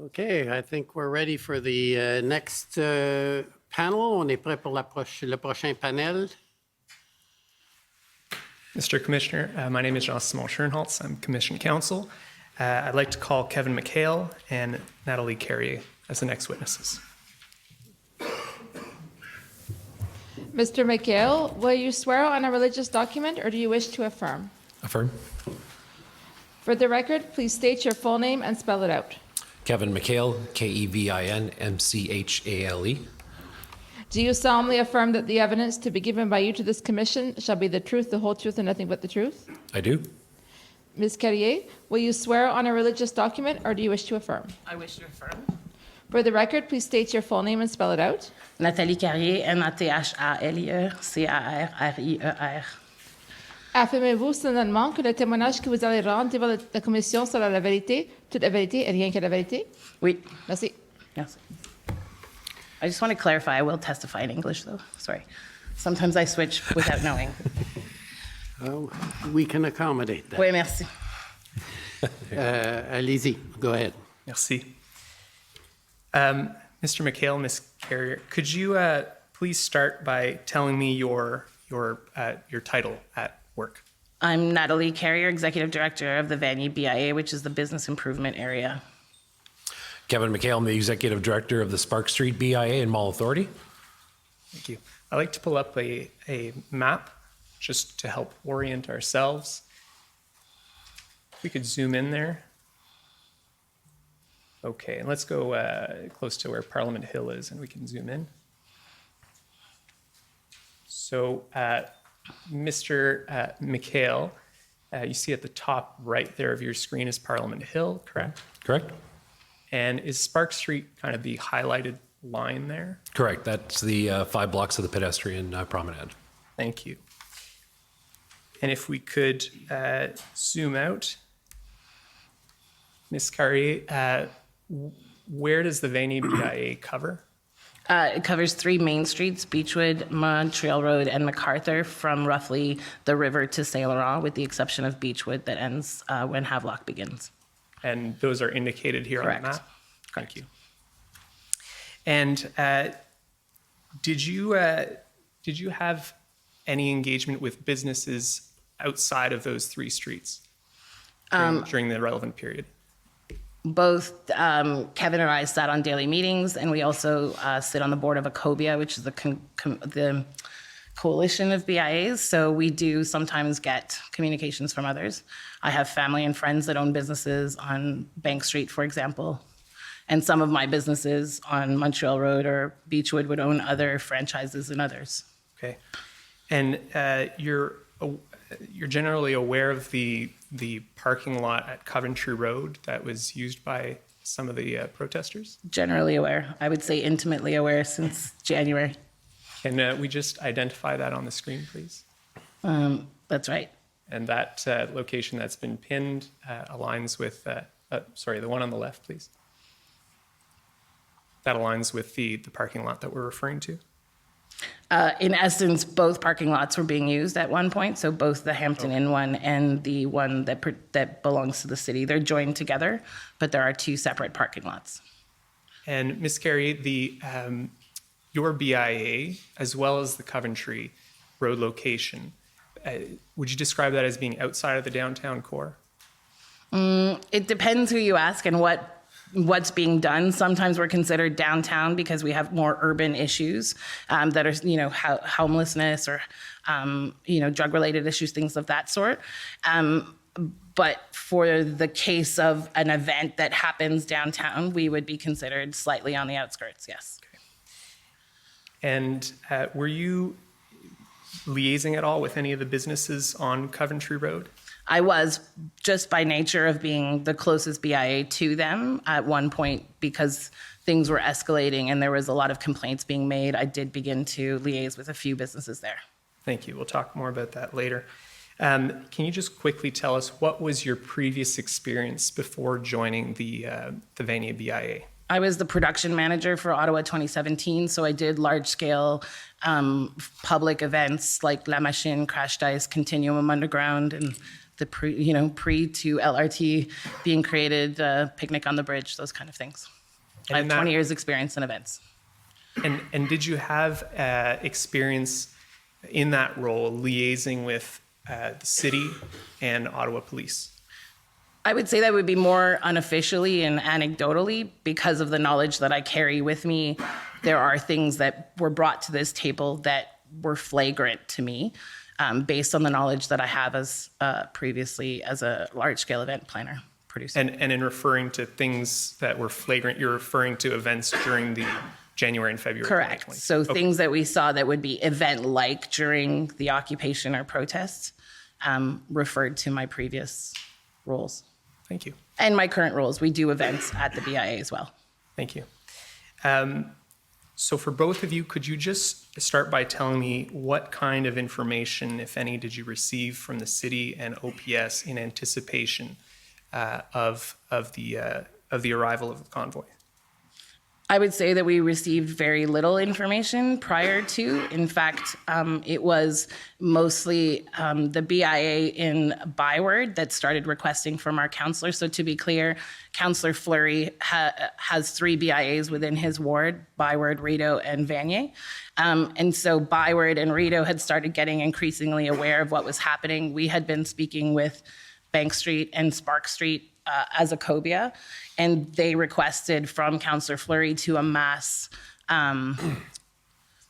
Okay, I think we're ready for the next panel. On est prêt pour le prochain panel. Mr. Commissioner, my name is Jean-Simon Schoenholz. I'm Commission Counsel. I'd like to call Kevin McHale and Nathalie Carrier as the next witnesses. Mr. McHale, will you swear on a religious document or do you wish to affirm? Affirm. For the record, please state your full name and spell it out. Kevin McHale, Kevin Mchale. Do you solemnly affirm that the evidence to be given by you to this commission shall be the truth, the whole truth, and nothing but the truth? I do. Ms. Carrier, will you swear on a religious document or do you wish to affirm? I wish to affirm. For the record, please state your full name and spell it out. Nathalie Carrier, Nathalie Carrier. Affirmez-vous solennellement que le témoignage que vous allez rendre devant la commission sera la vérité, toute la vérité et rien que la vérité? Oui. Merci. Yes. I just want to clarify, I will testify in English, though. Sorry. Sometimes I switch without knowing. We can accommodate that. Oui, merci. Allez-y, go ahead. Merci. Mr. McHale, Ms. Carrier, could you please start by telling me your title at work? I'm Nathalie Carrier, Executive Director of the Vanier BIA, which is the business improvement area. Kevin McHale, I'm the Executive Director of the Spark Street BIA and Mall Authority. Thank you. I'd like to pull up a map just to help orient ourselves. If we could zoom in there. Okay, and let's go close to where Parliament Hill is and we can zoom in. So, Mr. McHale, you see at the top right there of your screen is Parliament Hill, correct? Correct? And is Spark Street kind of the highlighted line there? Correct. That's the 5 blocks of the pedestrian promenade. Thank you. And if we could zoom out, Ms. Carrier, where does the Vanier BIA cover? It covers 3 main streets, Beechwood, Montreal Road, and MacArthur, from roughly the river to Saint Laurent, with the exception of Beechwood that ends when Havelock begins. And those are indicated here Correct. on the map? Thank you. And did you have any engagement with businesses outside of those 3 streets during the relevant period? Both Kevin and I sat on daily meetings, and we also sit on the board of ACOBIA, which is the coalition of BIAs. So we do sometimes get communications from others. I have family and friends that own businesses on Bank Street, for example. And some of my businesses on Montreal Road or Beechwood would own other franchises and others. Okay. And you're generally aware of the parking lot at Coventry Road that was used by some of the protesters? Generally aware. I would say intimately aware since January. Can we just identify that on the screen, please? That's right. And that location that's been pinned aligns with, sorry, the one on the left, please. That aligns with the parking lot that we're referring to? In essence, both parking lots were being used at one point, so both the Hampton Inn one and the one that belongs to the city. They're joined together, but there are 2 separate parking lots. And Ms. Carey, your BIA, as well as the Coventry Road location, would you describe that as being outside of the downtown core? It depends who you ask and what's being done. Sometimes we're considered downtown because we have more urban issues that are, homelessness or, drug-related issues, things of that sort. But for the case of an event that happens downtown, we would be considered slightly on the outskirts, yes. Okay. And were you liaising at all with any of the businesses on Coventry Road? I was, just by nature of being the closest BIA to them at one point, because things were escalating and there was a lot of complaints being made. I did begin to liaise with a few businesses there. Thank you. We'll talk more about that later. Can you just quickly tell us what was your previous experience before joining the Vanier BIA? I was the production manager for Ottawa 2017, so I did large-scale public events like La Machine, Crash Dice, Continuum Underground, and the pre to LRT being created, picnic on the bridge, those kind of things. I have 20 years experience in events. And did you have experience in that role liaising with the city and Ottawa Police? I would say that would be more unofficially and anecdotally because of the knowledge that I carry with me. There are things that were brought to this table that were flagrant to me based on the knowledge that I have as previously as a large-scale event planner, producer. And in referring to things that were flagrant, you're referring to events during the January and February. Correct. 2020. So Okay. things that we saw that would be event-like during the occupation or protests referred to my previous roles. Thank you. And my current roles. We do events at the BIA as well. Thank you. So for both of you, could you just start by telling me what kind of information, if any, did you receive from the city and OPS in anticipation of the arrival of the convoy? I would say that we received very little information prior to. In fact, it was mostly the BIA in Byward that started requesting from our councillor. So to be clear, Councillor Fleury has 3 BIAs within his ward, Byward, Rideau, and Vanier. And so Byward and Rideau had started getting increasingly aware of what was happening. We had been speaking with Bank Street and Spark Street as a cobia, and they requested from Councillor Fleury to amass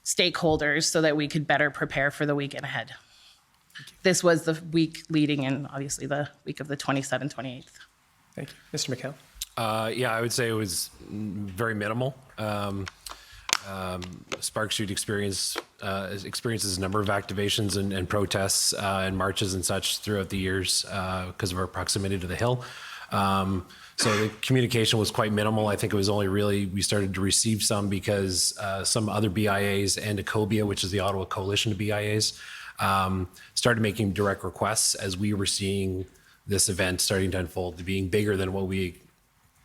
stakeholders so that we could better prepare for the weekend ahead. This was the week leading in, obviously, the week of the 27th, 28th. Thank you. Mr. McHale? Yeah, I would say it was very minimal. Spark Street experiences a number of activations and protests and marches and such throughout the years because of our proximity to the Hill. So the communication was quite minimal. I think it was only really, we started to receive some because some other BIAs and ACOBIA, which is the Ottawa Coalition of BIAs, started making direct requests as we were seeing this event starting to unfold to being bigger than what we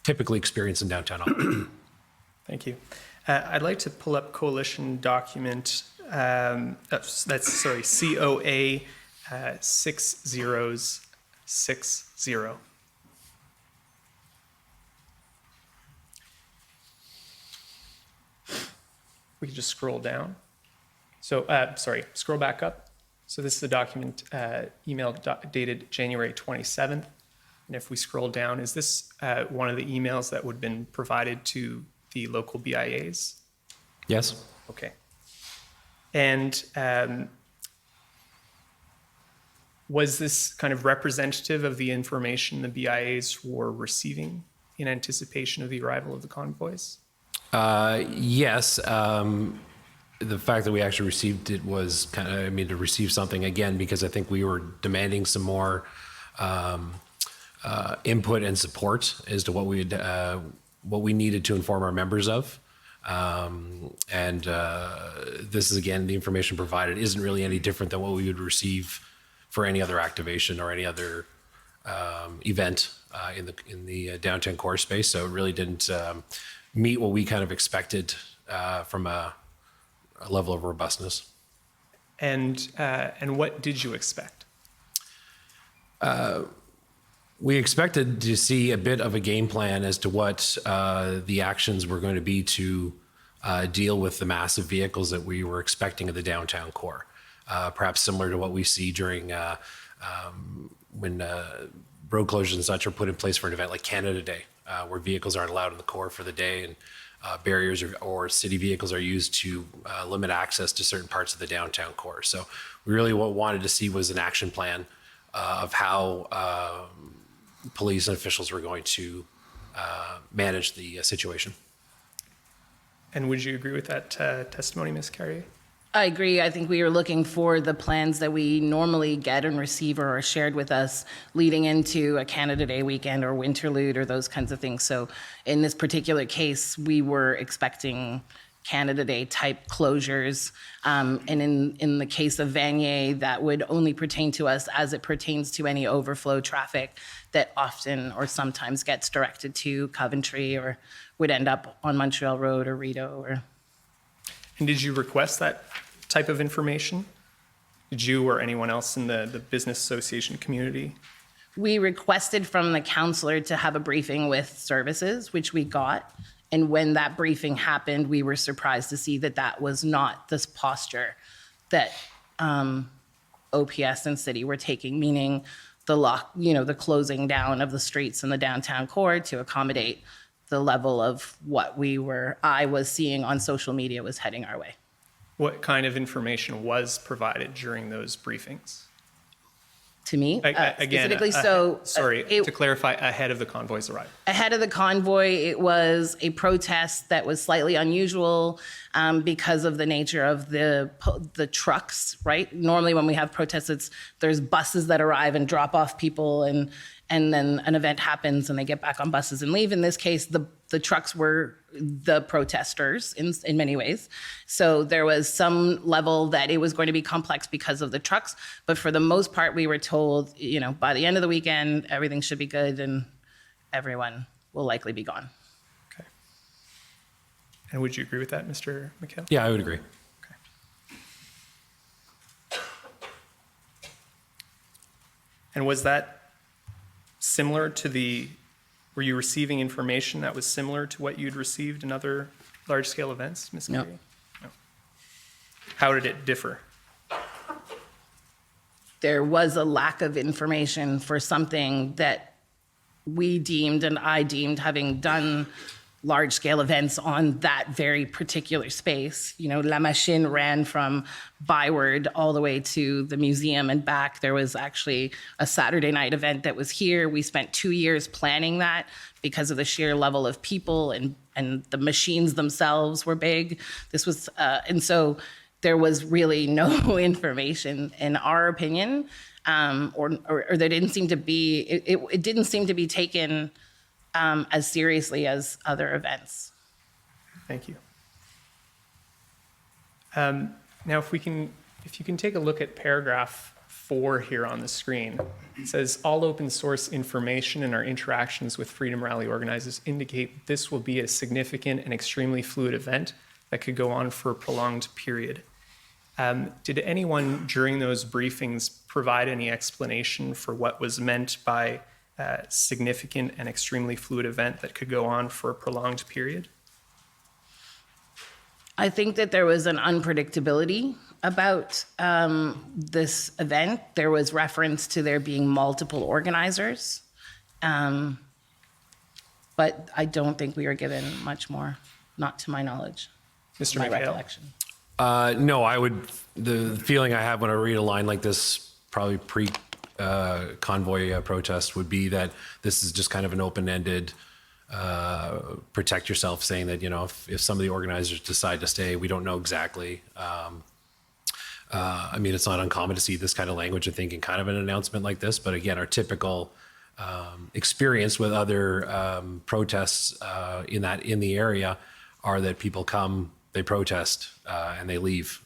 typically experience in downtown Ottawa. Thank you. I'd like to pull up coalition document, that's COA 6060. We can just scroll down. So, scroll back up. So this is the document dated January 27th. And if we scroll down, is this one of the emails that would have been provided to the local BIAs? Yes. Okay. And was this kind of representative of the information the BIAs were receiving in anticipation of the arrival of the convoys? Yes. The fact that we actually received it was kind of, to receive something again, because I think we were demanding some more input and support as to what we needed to inform our members of. This is, again, the information provided isn't really any different than what we would receive for any other activation or any other event in the downtown core space. So it really didn't meet what we kind of expected from a level of robustness. And what did you expect? We expected to see a bit of a game plan as to what the actions were going to be to deal with the massive vehicles that we were expecting at the downtown core. Perhaps similar to what we see during when road closures and such are put in place for an event like Canada Day, where vehicles aren't allowed in the core for the day, and barriers or city vehicles are used to limit access to certain parts of the downtown core. So we really what wanted to see was an action plan of how police and officials were going to manage the situation. And would you agree with that testimony, Ms. Carrier? I agree. I think we were looking for the plans that we normally get and receive or are shared with us leading into a Canada Day weekend or Winterlude or those kinds of things. So in this particular case, we were expecting Canada Day type closures. And in the case of Vanier, that would only pertain to us as it pertains to any overflow traffic that often or sometimes gets directed to Coventry or would end up on Montreal Road or Rideau or... And did you request that type of information? Did you or anyone else in the business association community? We requested from the counselor to have a briefing with services, which we got. And when that briefing happened, we were surprised to see that that was not this posture that OPS and city were taking, meaning the closing down of the streets in the downtown core to accommodate the level of what I was seeing on social media was heading our way. What kind of information was provided during those briefings? To me, Again, specifically, to clarify, ahead of the convoy's arrival. ahead of the convoy, it was a protest that was slightly unusual because of the nature of the trucks, right? Normally when we have protests, there's buses that arrive and drop off people, and then an event happens and they get back on buses and leave. In this case, the trucks were the protesters in many ways. So there was some level that it was going to be complex because of the trucks. But for the most part, we were told, by the end of the weekend, everything should be good and everyone will likely be gone. Okay. And would you agree with that, Mr. McHale? Yeah, I would agree. Okay. And was that similar to were you receiving information that was similar to what you'd received in other large-scale events, Ms. No. Carey? No. How did it differ? There was a lack of information for something that we deemed and I deemed, having done large-scale events on that very particular space. La Machine ran from Byward all the way to the museum and back. There was actually a Saturday night event that was here. We spent 2 years planning that because of the sheer level of people, and the machines themselves were big. And so there was really no information, in our opinion, or there didn't seem to be, it didn't seem to be taken as seriously as other events. Thank you. Now, if you can take a look at paragraph 4 here on the screen, it says, all open source information in our interactions with Freedom Rally organizers indicate this will be a significant and extremely fluid event that could go on for a prolonged period. Did anyone during those briefings provide any explanation for what was meant by significant and extremely fluid event that could go on for a prolonged period? I think that there was an unpredictability about this event. There was reference to there being multiple organizers, but I don't think we were given much more, not to my knowledge, Mr. my McHale? recollection. No, the feeling I have when I read a line like this, probably convoy protest, would be that this is just kind of an open-ended protect yourself, saying that, if some of the organizers decide to stay, we don't know exactly. It's not uncommon to see this kind of language, I think, in kind of an announcement like this. But again, our typical experience with other protests in the area are that people come, they protest, and they leave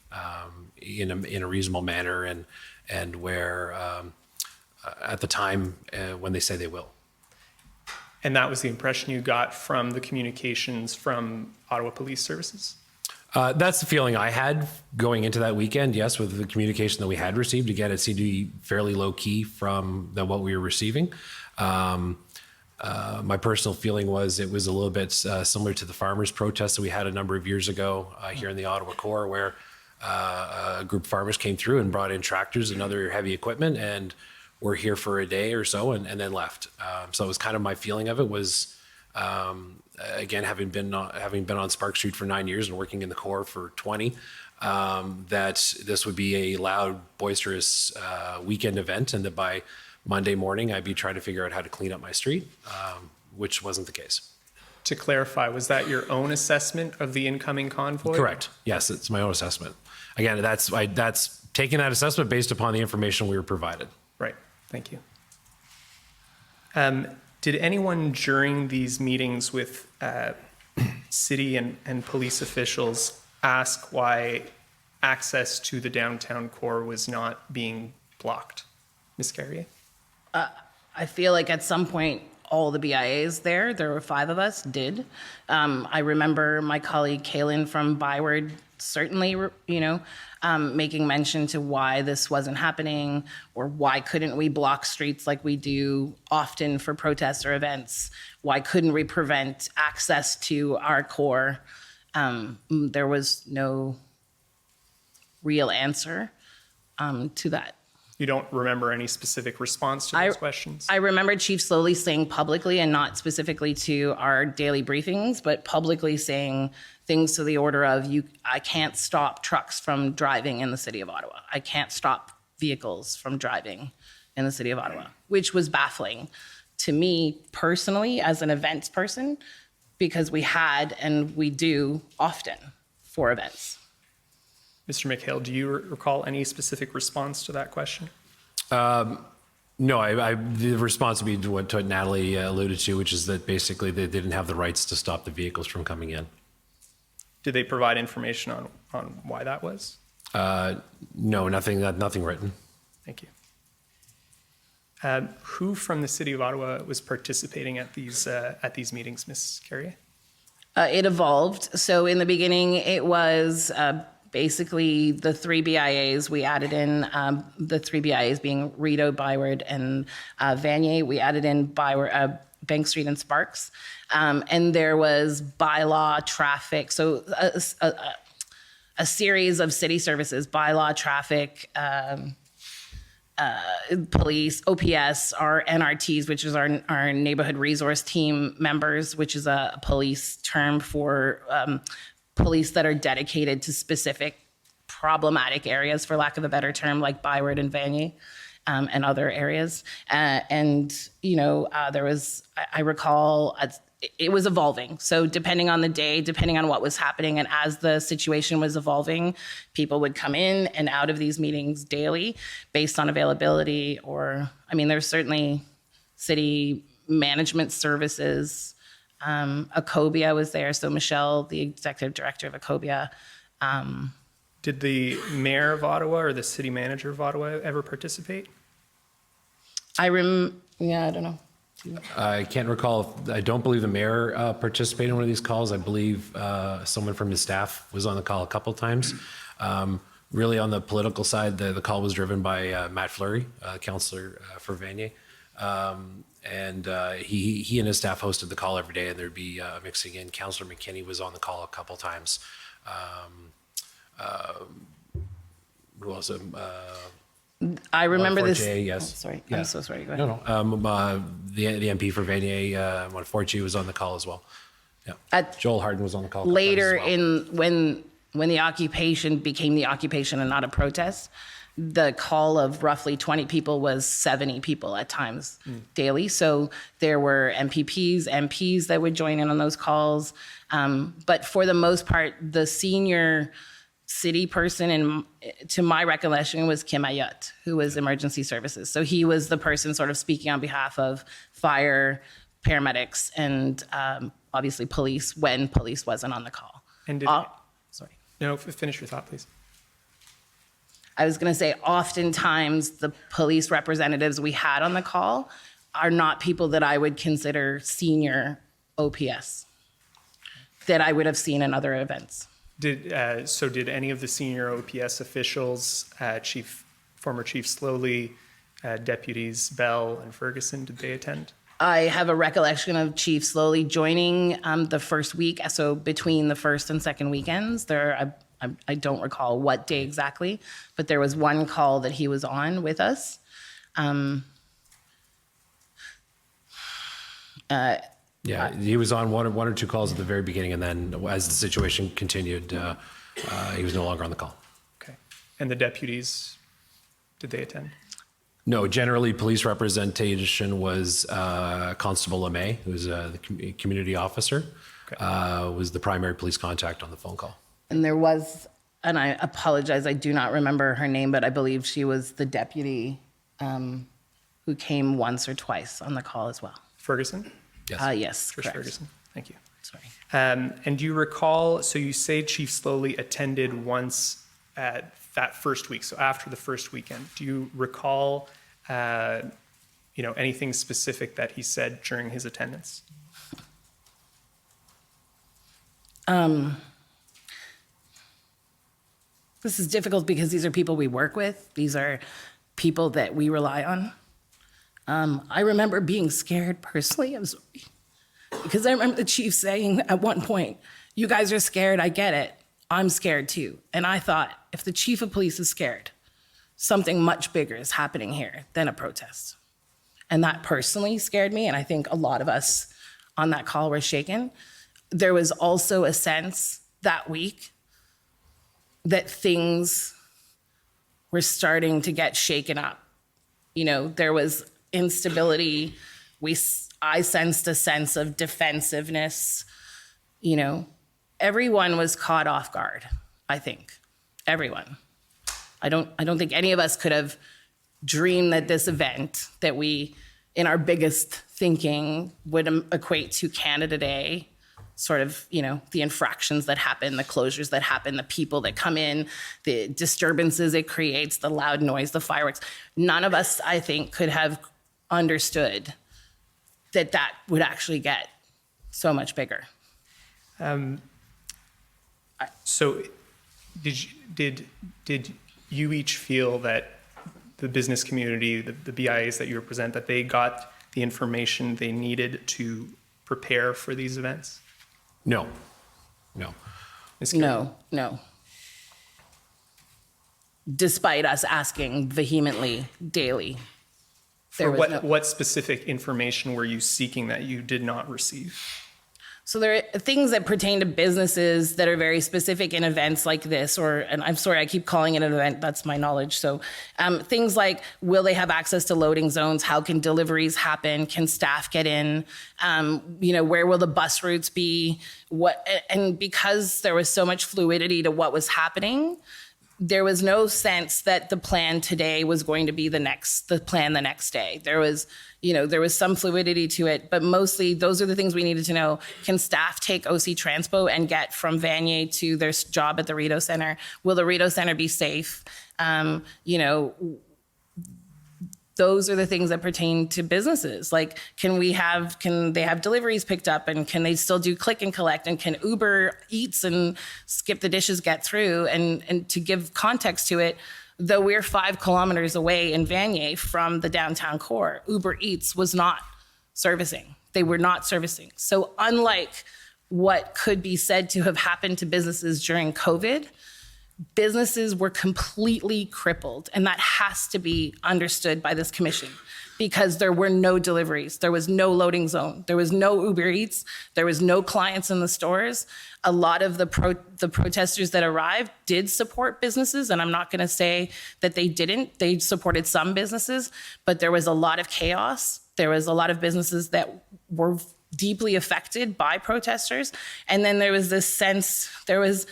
in a reasonable manner, and where at the time when they say they will. And that was the impression you got from the communications from Ottawa Police Services? That's the feeling I had going into that weekend, yes, with the communication that we had received. Again, it seemed to be fairly low key from what we were receiving. My personal feeling was it was a little bit similar to the farmers' protest that we had a number of years ago here in the Ottawa core, where a group of farmers came through and brought in tractors and other heavy equipment and were here for a day or so and then left. So it was kind of my feeling of it was, again, having been on Spark Street for 9 years and working in the core for 20, that this would be a loud, boisterous weekend event, and that by Monday morning I'd be trying to figure out how to clean up my street, which wasn't the case. To clarify, was that your own assessment of the incoming convoy? Correct. Yes, it's my own assessment. Again, that's taking that assessment based upon the information we were provided. Right. Thank you. Did anyone during these meetings with city and police officials ask why access to the downtown core was not being blocked? Ms. Carrier? I feel like at some point, all the BIAs there were 5 of us, did. I remember my colleague Kaylin from Byward certainly, making mention to why this wasn't happening, or why couldn't we block streets like we do often for protests or events? Why couldn't we prevent access to our core? There was no real answer to that. You don't remember any specific response to those questions? I remember Chief Slowly saying publicly, and not specifically to our daily briefings, but publicly saying things to the order of, I can't stop trucks from driving in the city of Ottawa. I can't stop vehicles from driving in the city of Ottawa, which was baffling to me personally as an events person, because we had and we do often for events. Mr. McHale, do you recall any specific response to that question? No, the response would be to what Nathalie alluded to, which is that basically they didn't have the rights to stop the vehicles from coming in. Did they provide information on why that was? No, nothing written. Thank you. Who from the City of Ottawa was participating at these meetings, Ms. Carrier? It evolved. So in the beginning, it was basically the three BIAs. We added in the three BIAs being Rideau, Byward, and Vanier. We added in Bank Street and Sparks. And there was bylaw, traffic. So a series of city services, bylaw, traffic, police, OPS, our NRTs, which is our neighborhood resource team members, which is a police term for police that are dedicated to specific problematic areas, for lack of a better term, like Byward and Vanier, and other areas. There was, I recall, it was evolving. So depending on the day, depending on what was happening, and as the situation was evolving, people would come in and out of these meetings daily based on availability, or, there's certainly city management services. Acobia was there, so Michelle, the executive director of Acobia. Did the mayor of Ottawa or the city manager of Ottawa ever participate? I don't know. I can't recall. I don't believe the mayor participated in one of these calls. I believe someone from his staff was on the call a couple of times. Really, on the political side, the call was driven by Matt Fleury, councillor for Vanier. And he and his staff hosted the call every day, and there'd be mixing in. Councillor McKinney was on the call a couple times. Who else? I remember this. Fortier, yes. Oh, sorry, Yeah. I'm so sorry. Go ahead. No. The MP for Vanier, Fortier was on the call as well. Yeah. Joel Harden was on the call. Later, as well. when the occupation became the occupation and not a protest, the call of roughly 20 people was 70 people at times daily. So there were MPs that would join in on those calls. But for the most part, the senior city person, and to my recollection, was Kim Ayotte, who was emergency services. So he was the person sort of speaking on behalf of fire, paramedics, and obviously police when police wasn't on the call. And Sorry. No, finish your thought, please. I was going to say, oftentimes the police representatives we had on the call are not people that I would consider senior OPS that I would have seen in other events. Did any of the senior OPS officials, former Chief Slowly, deputies Bell and Ferguson, did they attend? I have a recollection of Chief Slowly joining the first week, so between the first and second weekends. I don't recall what day exactly, but there was one call that he was on with us. He was on one or two calls at the very beginning, and then as the situation continued, he was no longer on the call. Okay. And the deputies, did they attend? No, generally police representation was Constable LeMay, who was the community officer, was the primary police contact on the phone call. And there was, and I apologize, I do not remember her name, but I believe she was the deputy who came once or twice on the call as well. Ferguson? Yes. Yes, Trish correct. Ferguson. Thank you. Sorry. And do you recall, so you say Chief Slowly attended once at that first week, so after the first weekend. Do you recall anything specific that he said during his attendance? This is difficult because these are people we work with. These are people that we rely on. I remember being scared personally. I'm sorry. Because I remember the chief saying at one point, you guys are scared, I get it. I'm scared too. And I thought, if the chief of police is scared, something much bigger is happening here than a protest. And that personally scared me, and I think a lot of us on that call were shaken. There was also a sense that week that things were starting to get shaken up. You know, there was instability. I sensed a sense of defensiveness. You know, everyone was caught off guard, I think. Everyone. I don't think any of us could have dreamed that this event that we, in our biggest thinking, would equate to Canada Day, sort of, you know, the infractions that happen, the closures that happen, the people that come in, the disturbances it creates, the loud noise, the fireworks. None of us, I think, could have understood that that would actually get so much bigger. So did you each feel that the business community, the BIAs that you represent, that they got the information they needed to prepare for these events? No. Ms. Carey? No. Despite us asking vehemently daily. For what specific information were you seeking that you did not receive? So there are things that pertain to businesses that are very specific in events like this, and I'm sorry, I keep calling it an event, that's my knowledge. So things like, will they have access to loading zones? How can deliveries happen? Can staff get in? Where will the bus routes be? And because there was so much fluidity to what was happening, there was no sense that the plan today was going to be the plan the next day. There was some fluidity to it, but mostly those are the things we needed to know. Can staff take OC Transpo and get from Vanier to their job at the Rideau Center? Will the Rideau Center be safe? Those are the things that pertain to businesses. Like, can they have deliveries picked up, and can they still do click and collect, and can Uber Eats and skip the dishes get through? And to give context to it, though we're 5 kilometers away in Vanier from the downtown core, Uber Eats was not servicing. They were not servicing. So unlike what could be said to have happened to businesses during COVID, businesses were completely crippled, and that has to be understood by this commission, because there were no deliveries, there was no loading zone, there was no Uber Eats, there was no clients in the stores. A lot of the protesters that arrived did support businesses, and I'm not going to say that they didn't. They supported some businesses, but there was a lot of chaos. There was a lot of businesses that were deeply affected by protesters, and then there was this sense, there was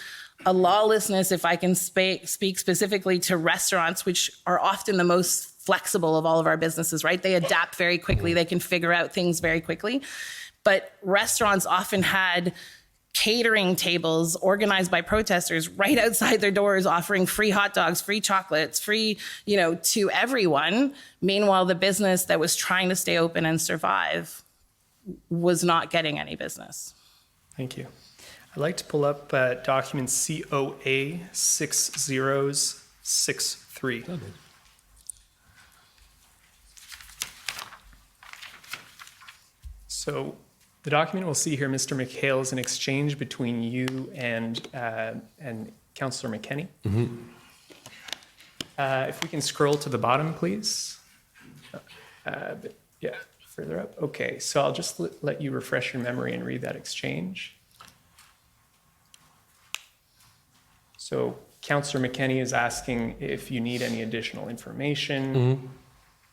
a lawlessness, if I can speak specifically to restaurants, which are often the most flexible of all of our businesses, right? They adapt very quickly. They can figure out things very quickly. But restaurants often had catering tables organized by protesters right outside their doors, offering free hot dogs, free chocolates, free, to everyone. Meanwhile, the business that was trying to stay open and survive was not getting any business. Thank you. I'd like to pull up document COA 6063. So the document we'll see here, Mr. McHale, is an exchange between you and Councillor McKenney. Mm-hmm. If we can scroll to the bottom, please. Yeah, further up. Okay, so I'll just let you refresh your memory and read that exchange. So Councillor McKenney is asking if you need any additional information. Mm-hmm.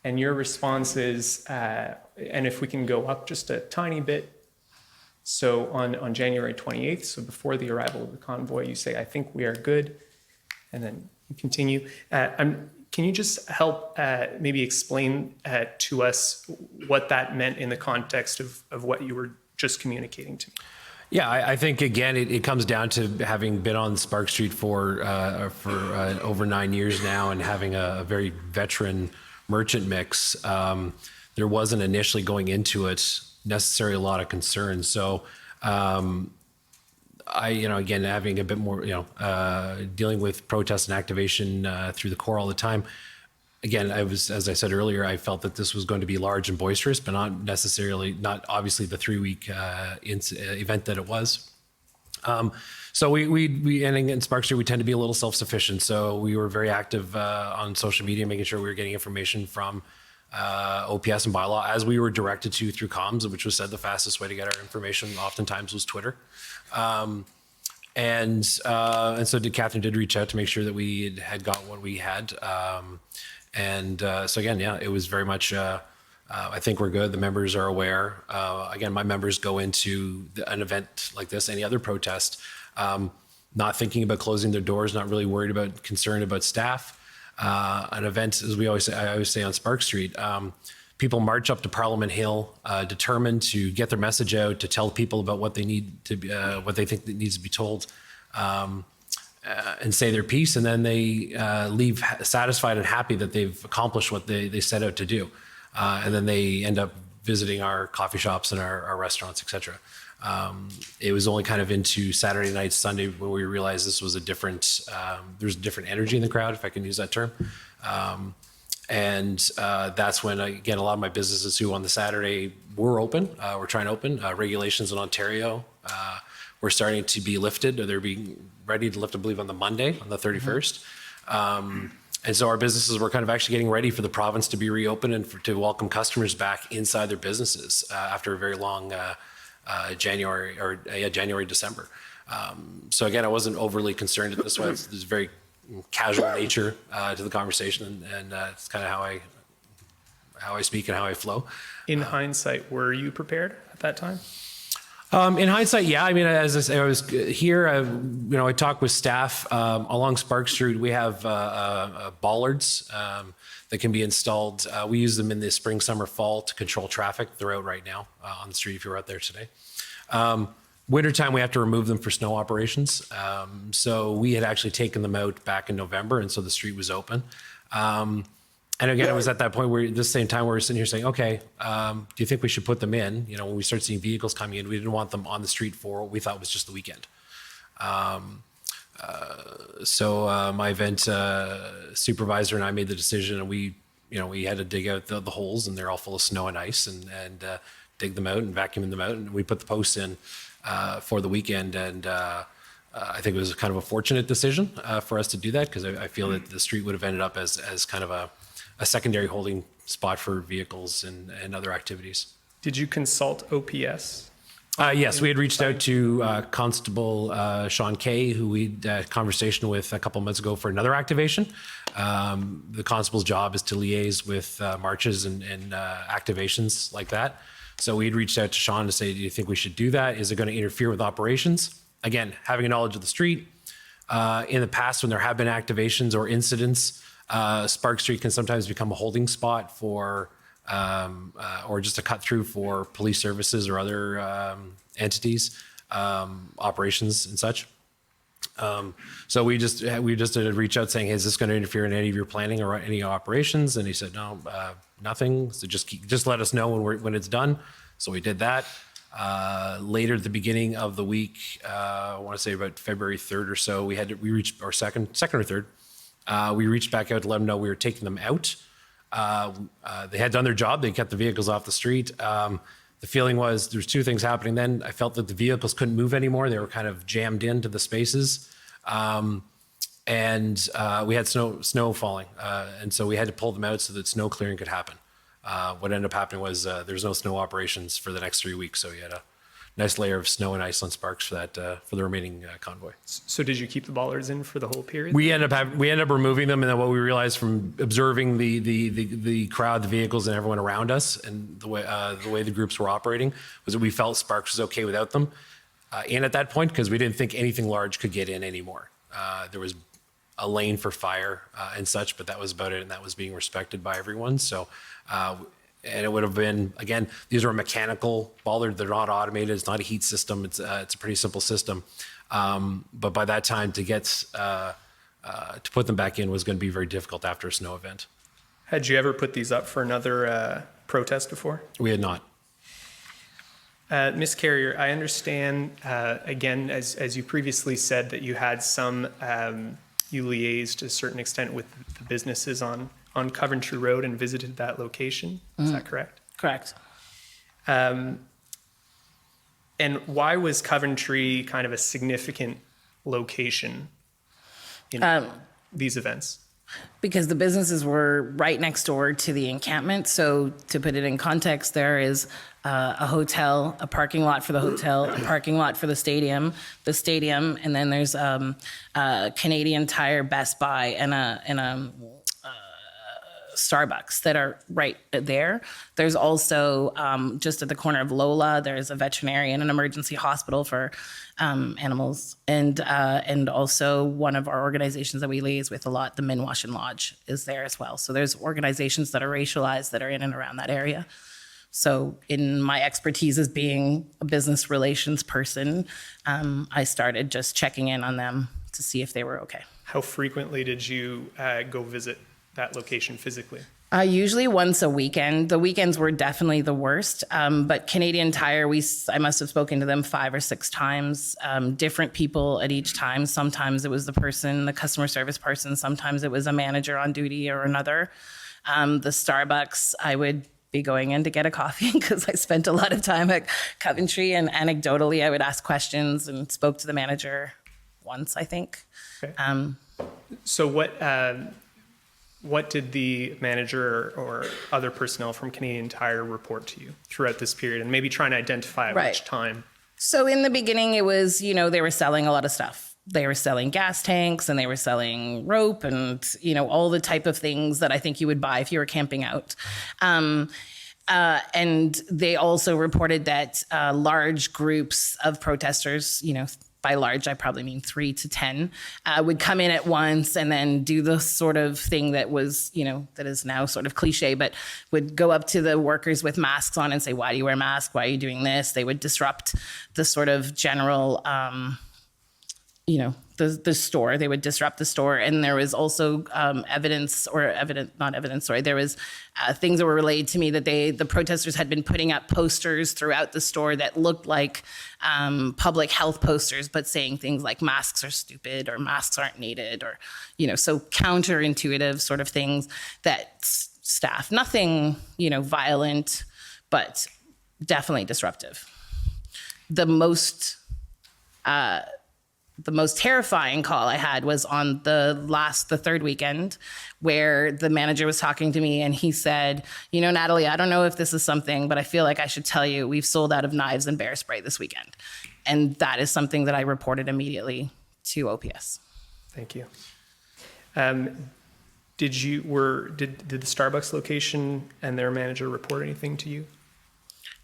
And your response is, and if we can go up just a tiny bit. So on January 28th, so before the arrival of the convoy, you say, I think we are good. And then you continue. Can you just help maybe explain to us what that meant in the context of what you were just communicating to me? Yeah, I think, again, it comes down to having been on Spark Street for over 9 years now, and having a very veteran merchant mix. There wasn't initially going into it necessarily a lot of concern. So again, having a bit more, dealing with protest and activation through the Corps all the time. Again, as I said earlier, I felt that this was going to be large and boisterous, but not obviously the 3-week event that it was. So we and in Spark Street, we tend to be a little self-sufficient. So we were very active on social media, making sure we were getting information from OPS and bylaw as we were directed to through comms, which was said the fastest way to get our information oftentimes was Twitter. And so Catherine did reach out to make sure that we had got what we had. So again, yeah, it was very much, I think we're good. The members are aware. Again, my members go into an event like this, any other protest, not thinking about closing their doors, not really concerned about staff. An event, as I always say on Spark Street, people march up to Parliament Hill, determined to get their message out, to tell people about what they need to be, what they think that needs to be told, and say their piece, and then they leave satisfied and happy that they've accomplished what they set out to do, and then they end up visiting our coffee shops and our restaurants, etc. It was only kind of into Saturday night, Sunday when we realized this was there's a different energy in the crowd, if I can use that term. That's when, again, a lot of my businesses who on the Saturday were open, were trying to open. Regulations in Ontario were starting to be lifted. They're being ready to lift, I believe, on the Monday, on the 31st. And so our businesses were kind of actually getting ready for the province to be reopened and to welcome customers back inside their businesses after a very long January, December. So again, I wasn't overly concerned at this one. It's very casual nature to the conversation, and it's kind of how I speak and how I flow. In hindsight, were you prepared at that time? In hindsight, yeah. I mean, as I say, I was here. I talked with staff along Spark Street. We have bollards that can be installed. We use them in the spring, summer, fall to control traffic. They're out right now on the street if you were out there today. Wintertime, we have to remove them for snow operations. So we had actually taken them out back in November, and so the street was open. And again, it was at that point where, the same time, we were sitting here saying, okay, do you think we should put them in? When we started seeing vehicles coming in, we didn't want them on the street for what we thought was just the weekend. So my event supervisor and I made the decision, and we had to dig out the holes, and they're all full of snow and ice, and dig them out and vacuum them out, and we put the posts in for the weekend. And I think it was kind of a fortunate decision for us to do that, because I feel that the street would have ended up as kind of a secondary holding spot for vehicles and other activities. Did you consult OPS? Yes, we had reached out to Constable Sean Kay, who we had a conversation with a couple months ago for another activation. The constable's job is to liaise with marches and activations like that. So we had reached out to Sean to say, do you think we should do that? Is it going to interfere with operations? Again, having a knowledge of the street. In the past, when there have been activations or incidents, Spark Street can sometimes become a holding spot for, or just a cut through for police services or other entities, operations and such. So we just did a reach out saying, hey, is this going to interfere in any of your planning or any operations? And he said, no, nothing. So just let us know when it's done. So we did that. Later at the beginning of the week, I want to say about February 3rd or so, we reached, or second or third, we reached back out to let them know we were taking them out. They had done their job. They kept the vehicles off the street. The feeling was there's two things happening then. I felt that the vehicles couldn't move anymore. They were kind of jammed into the spaces. And we had snow falling. And so we had to pull them out so that snow clearing could happen. What ended up happening was there was no snow operations for the next 3 weeks. So we had a nice layer of snow and ice on Sparks for that for the remaining convoy. So did you keep the bollards in for the whole period? We ended up removing them, and then what we realized from observing the crowd, the vehicles, and everyone around us, and the way the groups were operating, was that we felt Sparks was okay without them in at that point, because we didn't think anything large could get in anymore. There was a lane for fire and such, but that was about it, and that was being respected by everyone. So. And it would have been, again, these are a mechanical bollard. They're not automated. It's not a heat system. It's a pretty simple system. But by that time, to put them back in was going to be very difficult after a snow event. Had you ever put these up for another protest before? We had not. Ms. Carrier, I understand, again, as you previously said, that you had some, you liaised to a certain extent with the businesses on Coventry Road and visited that location. Is that correct? Correct. And why was Coventry kind of a significant location in these events? Because the businesses were right next door to the encampment. So to put it in context, there is a hotel, a parking lot for the hotel, a parking lot for the stadium, and then there's a Canadian Tire, Best Buy, and a Starbucks that are right there. There's also just at the corner of Lola, there's a veterinarian, an emergency hospital for animals, and also one of our organizations that we liaise with a lot, the Minwashin Lodge, is there as well. So there's organizations that are racialized that are in and around that area. So in my expertise as being a business relations person, I started just checking in on them to see if they were okay. How frequently did you go visit that location physically? Usually once a weekend. The weekends were definitely the worst. But Canadian Tire, I must have spoken to them 5 or 6 times. Different people at each time. Sometimes it was the customer service person. Sometimes it was a manager on duty or another. The Starbucks, I would be going in to get a coffee because I spent a lot of time at Coventry, and anecdotally I would ask questions and spoke to the manager once, I think. Okay. So what did the manager or other personnel from Canadian Tire report to you throughout this period, and maybe trying to identify Right. which time? So in the beginning, it was, they were selling a lot of stuff. They were selling gas tanks, and they were selling rope, and, all the type of things that I think you would buy if you were camping out. And they also reported that large groups of protesters, by large, I probably mean 3 to 10, would come in at once and then do the sort of thing that was, that is now sort of cliche, but would go up to the workers with masks on and say, why do you wear a mask? Why are you doing this? They would disrupt the sort of general, the store. They would disrupt the store. And there was also there was things that were relayed to me that the protesters had been putting up posters throughout the store that looked like public health posters, but saying things like masks are stupid or masks aren't needed, or, so counterintuitive sort of things that staff, nothing, violent, but definitely disruptive. The most terrifying call I had was on the third weekend, where the manager was talking to me and he said, Nathalie, I don't know if this is something, but I feel like I should tell you, we've sold out of knives and bear spray this weekend. And that is something that I reported immediately to OPS. Thank you. Did the Starbucks location and their manager report anything to you?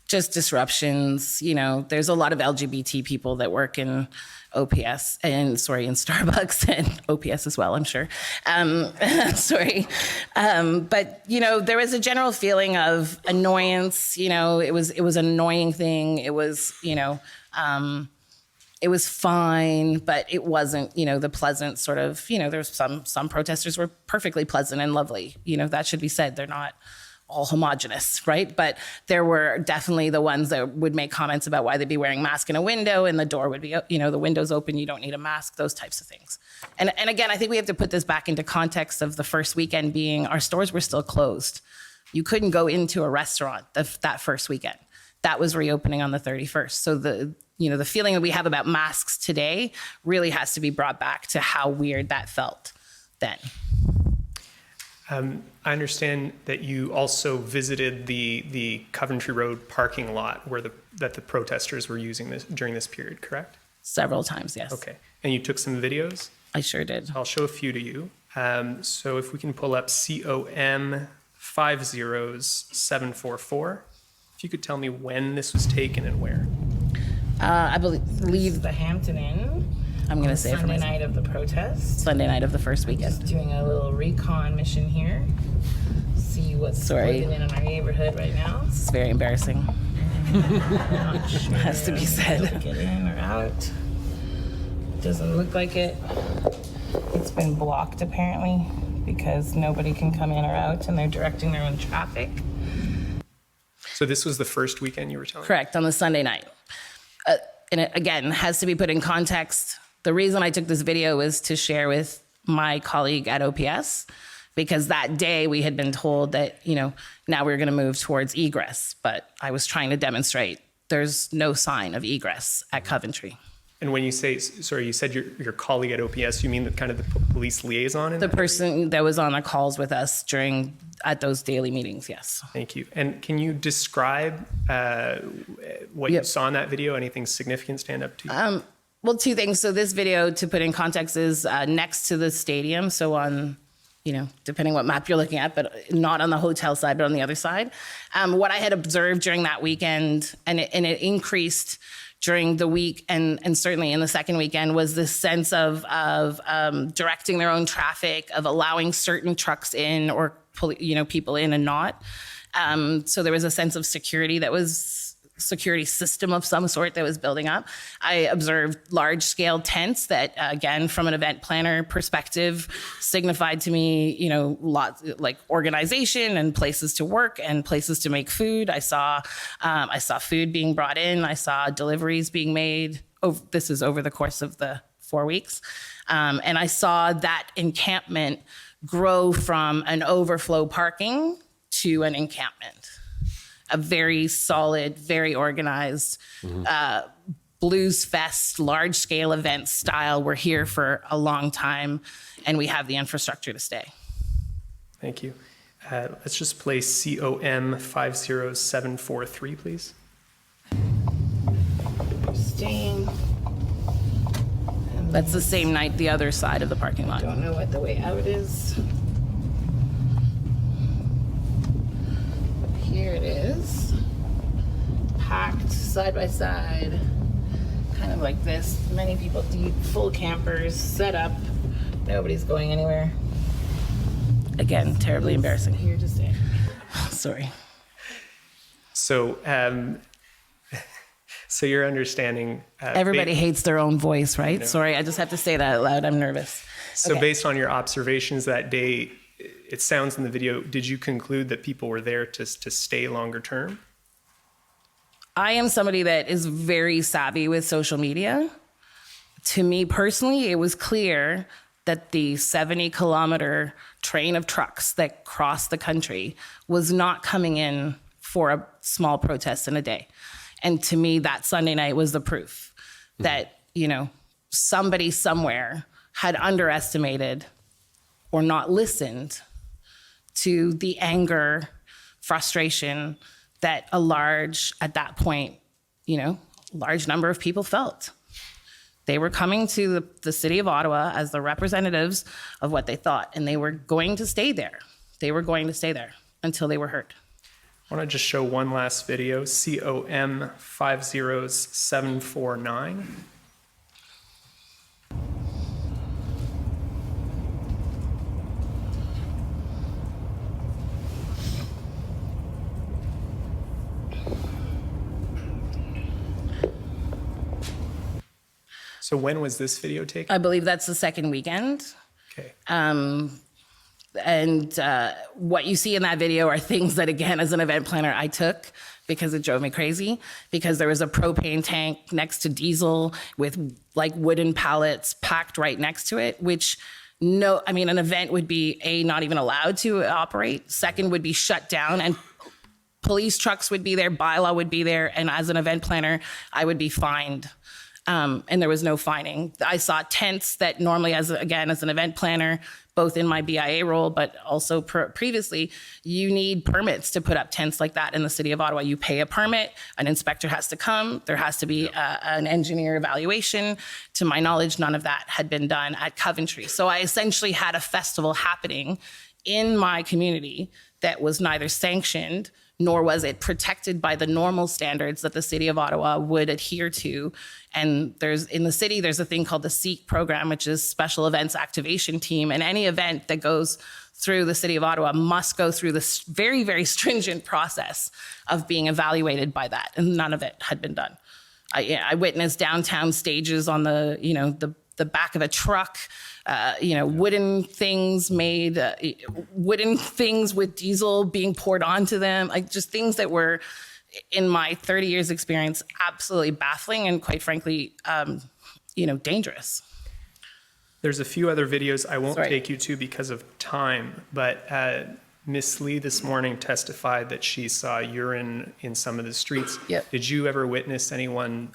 Just disruptions. There's a lot of LGBT people that work in OPS in Starbucks, and OPS as well, I'm sure. But there was a general feeling of annoyance. It was an annoying thing. It was, it was fine, but it wasn't, the pleasant sort of, there's some protesters were perfectly pleasant and lovely. That should be said. They're not all homogenous, right? But there were definitely the ones that would make comments about why they'd be wearing a mask in a window and the door would be, the window's open, you don't need a mask, those types of things. And again, I think we have to put this back into context of the first weekend being our stores were still closed. You couldn't go into a restaurant that first weekend. That was reopening on the 31st. So the feeling that we have about masks today really has to be brought back to how weird that felt then. I understand that you also visited the Coventry Road parking lot that the protesters were using during this period, correct? Several times, yes. Okay. And you took some videos? I sure did. I'll show a few to you. So if we can pull up COM 50744. If you could tell me when this was taken and where. I believe the Hampton Inn. I'm going to say Sunday night of the protest. Sunday night of the first weekend. Just doing a little recon mission here. See what's working in our neighborhood right now. This is very embarrassing. Not sure Has to be said. Get in or out. Doesn't look like it. It's been blocked apparently because nobody can come in or out and they're directing their own traffic. So this was the first weekend you were telling me? Correct, on the Sunday night. And it, again, has to be put in context. The reason I took this video was to share with my colleague at OPS, because that day we had been told that, now we're going to move towards egress. But I was trying to demonstrate there's no sign of egress at Coventry. And when you say, sorry, you said your colleague at OPS, you mean the kind of the police liaison? In The that? person that was on the calls with us at those daily meetings, yes. Thank you. And can you describe what you saw in that video? Anything significant stand up to you? Well, two things. So this video, to put in context, is next to the stadium. So on, depending what map you're looking at, but not on the hotel side, but on the other side. What I had observed during that weekend, and it increased during the week and certainly in the second weekend, was this sense of directing their own traffic, of allowing certain trucks in or people in and not. So there was a sense of security security system of some sort that was building up. I observed large scale tents that, again, from an event planner perspective, signified to me, lots like organization and places to work and places to make food. I saw food being brought in. I saw deliveries being made. This is over the course of the 4 weeks. And I saw that encampment grow from an overflow parking to an encampment. A very solid, very organized, blues fest, large scale event style. We're here for a long time and we have the infrastructure to stay. Thank you. Let's just play COM 50743, please. Staying. That's the same night, the other side of the parking lot. Don't know what the way out is. Here it is, packed side by side, kind of like this. Many people deep, full campers, set up. Nobody's going anywhere. Again, terribly embarrassing. Here to stay. Sorry. So, so your understanding. Everybody hates their own voice, right? Sorry, I just have to say that out loud. I'm nervous. So Okay. based on your observations that day, it sounds in the video, did you conclude that people were there to stay longer term? I am somebody that is very savvy with social media. To me personally, it was clear that the 70-kilometer train of trucks that crossed the country was not coming in for a small protest in a day. And to me, that Sunday night was the proof that, somebody somewhere had underestimated or not listened to the anger, frustration that at that point, large number of people felt. They were coming to the city of Ottawa as the representatives of what they thought, and they were going to stay there. They were going to stay there until they were heard. I want to just show one last video, COM 50749. So when was this video taken? I believe that's the second weekend. Okay. And what you see in that video are things that, again, as an event planner, I took because it drove me crazy, because there was a propane tank next to diesel with wooden pallets packed right next to it, which an event would be not even allowed to operate. Second, would be shut down, and police trucks would be there, bylaw would be there. And as an event planner, I would be fined. And there was no fining. I saw tents that normally, as an event planner, both in my BIA role, but also previously, you need permits to put up tents like that in the city of Ottawa. You pay a permit, an inspector has to come, there has to be an engineer evaluation. To my knowledge, none of that had been done at Coventry. So I essentially had a festival happening in my community that was neither sanctioned nor was it protected by the normal standards that the city of Ottawa would adhere to. And in the city, there's a thing called the SEEK program, which is Special Events Activation Team. And any event that goes through the city of Ottawa must go through this very, very stringent process of being evaluated by that. And none of it had been done. I witnessed downtown stages on the the back of a truck, wooden things wooden things with diesel being poured onto them, like just things that were, in my 30 years experience, absolutely baffling and quite frankly, dangerous. There's a few other videos I won't Sorry. take you to because of time, but Miss Lee this morning testified that she saw urine in some of the streets. Yep. Did you ever witness anyone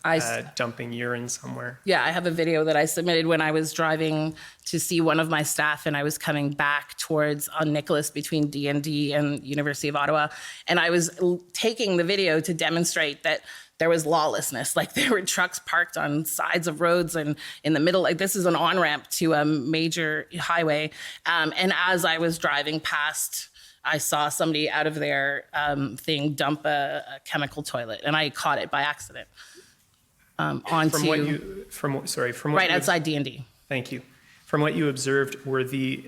dumping urine somewhere? Yeah, I have a video that I submitted when I was driving to see one of my staff, and I was coming back towards on Nicholas between D&D and University of Ottawa, and I was taking the video to demonstrate that there was lawlessness. Like there were trucks parked on sides of roads and in the middle. Like this is an on-ramp to a major highway, and as I was driving past, I saw somebody out of their thing dump a chemical toilet, and I caught it by accident onto From what right you outside D&D. Thank you. From what you observed, were the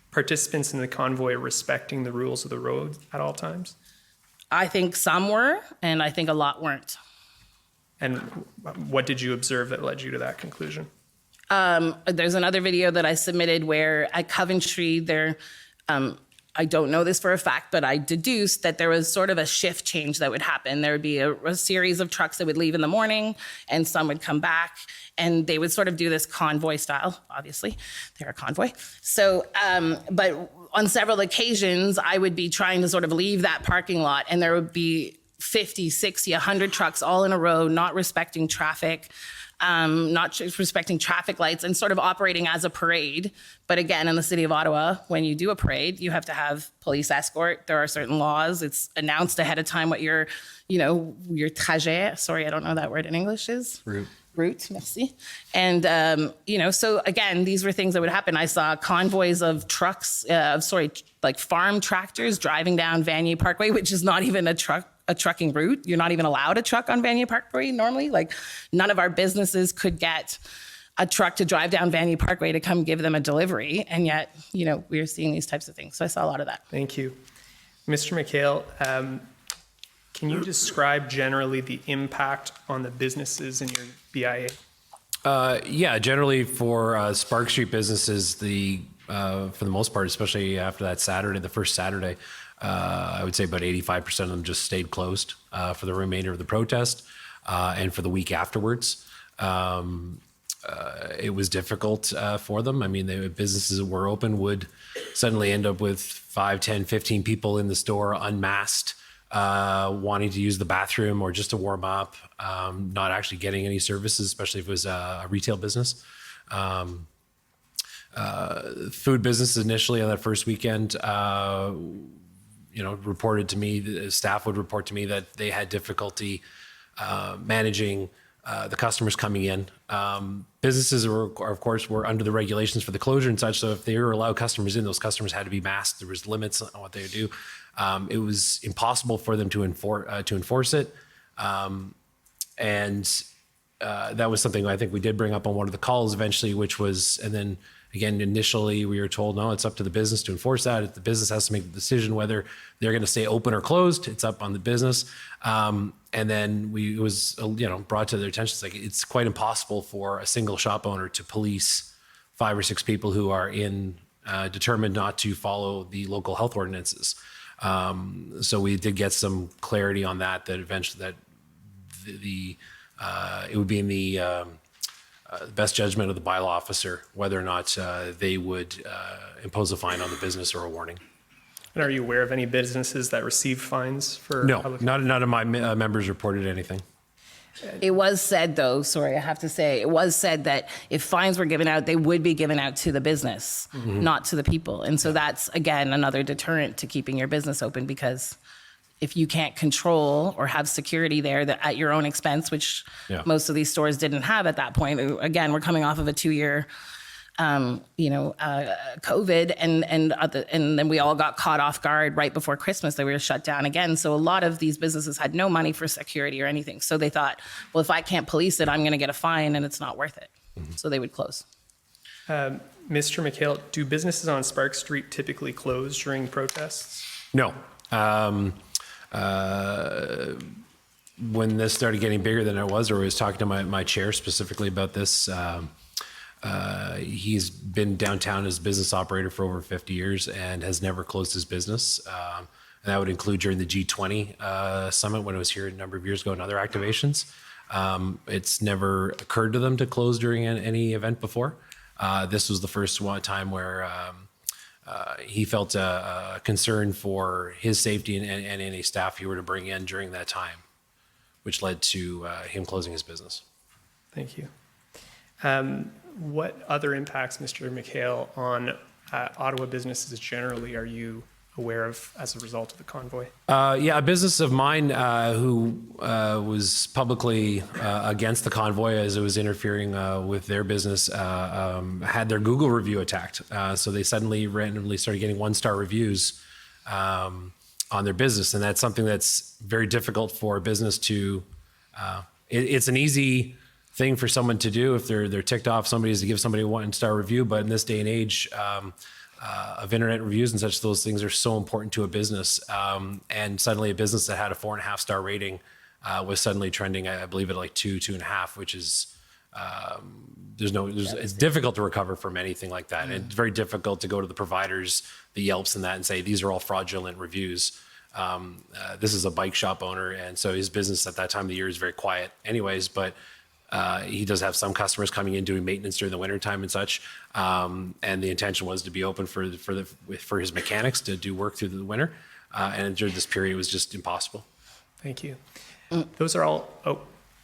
participants in the convoy respecting the rules of the road at all times? I think some were, and I think a lot weren't. And what did you observe that led you to that conclusion? There's another video that I submitted where at Coventry, I don't know this for a fact, but I deduced that there was sort of a shift change that would happen. There would be a series of trucks that would leave in the morning, and some would come back, and they would sort of do this convoy style. Obviously, they're a convoy. So, but on several occasions, I would be trying to sort of leave that parking lot, and there would be 50, 60, 100 trucks all in a row, not respecting traffic, not respecting traffic lights, and sort of operating as a parade. But again, in the city of Ottawa, when you do a parade, you have to have police escort. There are certain laws. It's announced ahead of time what your trajet, sorry, I don't know that word in English is. Route, merci. And, so again, these were things that would happen. I saw convoys of trucks, like farm tractors driving down Vanier Parkway, which is not even a trucking route. You're not even allowed a truck on Vanier Parkway normally. Like none of our businesses could get a truck to drive down Vanier Parkway to come give them a delivery. And yet, we are seeing these types of things. So I saw a lot of that. Thank you. Mr. McHale, can you describe generally the impact on the businesses in your BIA? Yeah, generally for Spark Street businesses, for the most part, especially after that Saturday, the first Saturday, I would say about 85% of them just stayed closed for the remainder of the protest and for the week afterwards. It was difficult for them. I mean, the businesses that were open would suddenly end up with 5, 10, 15 people in the store unmasked, wanting to use the bathroom or just to warm up, not actually getting any services, especially if it was a retail business. Food businesses initially on that first weekend, reported to me, the staff would report to me that they had difficulty managing the customers coming in. Businesses of course, were under the regulations for the closure and such. So if they were allowed customers in, those customers had to be masked. There was limits on what they would do. It was impossible for them to enforce it. And that was something I think we did bring up on one of the calls eventually, which was, and then again, initially we were told, no, it's up to the business to enforce that. The business has to make the decision whether they're going to stay open or closed. It's up on the business. And then it was, brought to their attention. It's quite impossible for a single shop owner to police 5 or 6 people who are determined not to follow the local health ordinances. So we did get some clarity on that eventually it would be in the best judgment of the bylaw officer whether or not they would impose a fine on the business or a warning. And are you aware of any businesses that receive fines for? No, none of my members reported anything. It was said, though, sorry, I have to say, it was said that if fines were given out, they would be given out to the business, not to the people. And so that's, again, another deterrent to keeping your business open, because if you can't control or have security there that at your own expense, which most of these stores didn't have at that point. Again, we're coming off of a 2-year, COVID, and then we all got caught off guard right before Christmas that we were shut down again. So a lot of these businesses had no money for security or anything. So they thought, well, if I can't police it, I'm going to get a fine and it's not worth it. So they would close. Mr. McHale, do businesses on Spark Street typically close during protests? No. When this started getting bigger than it was, or I was talking to my chair specifically about this, He's been downtown as a business operator for over 50 years and has never closed his business. And that would include during the G20 summit when it was here a number of years ago and other activations. It's never occurred to them to close during any event before. This was the first time where he felt a concern for his safety and any staff he were to bring in during that time, which led to him closing his business. Thank you. What other impacts, Mr. McHale, on Ottawa businesses generally are you aware of as a result of the convoy? Yeah, a business of mine who was publicly against the convoy as it was interfering with their business had their Google review attacked. So they suddenly randomly started getting 1-star reviews on their business. And that's something that's very difficult for a business to, it's an easy thing for someone to do if they're ticked off somebody is to give somebody a 1-star review. But in this day and age, of internet reviews and such, those things are so important to a business. And suddenly a business that had a 4.5-star rating was suddenly trending, I believe, at like 2.5, which is, it's difficult to recover from anything like that. And it's very difficult to go to the providers, the Yelps and that, and say, these are all fraudulent reviews. This is a bike shop owner. And so his business at that time of the year is very quiet anyways, but he does have some customers coming in doing maintenance during the wintertime and such. And the intention was to be open for his mechanics to do work through the winter. And during this period, it was just impossible. Thank you. Those are all,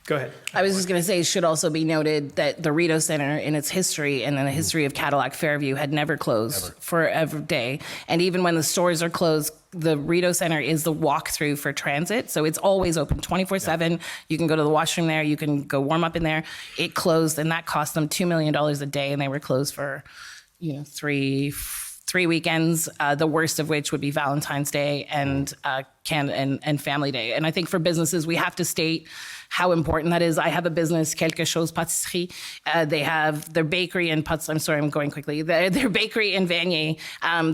go ahead. I was just going to say, it should also be noted that the Rideau Center in its history and in the history of Cadillac Fairview had never closed for every day. And even when the stores are closed, the Rideau Center is the walkthrough for transit. So it's always open 24/7. You can go to the washroom there. You can go warm up in there. It closed, and that cost them $2 million a day. And they were closed for, three weekends, the worst of which would be Valentine's Day and Family Day. And I think for businesses, we have to state how important that is. I have a business, Quelque Chose Pâtisserie. They have their bakery in I'm sorry, I'm going quickly. Their bakery in Vanier.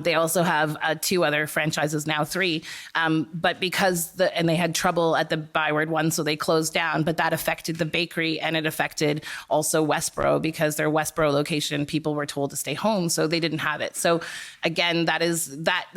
They also have 2 other franchises, now 3. But and they had trouble at the Byward one, so they closed down. But that affected the bakery, and it affected also Westboro, because their Westboro location, people were told to stay home, so they didn't have it. So again, that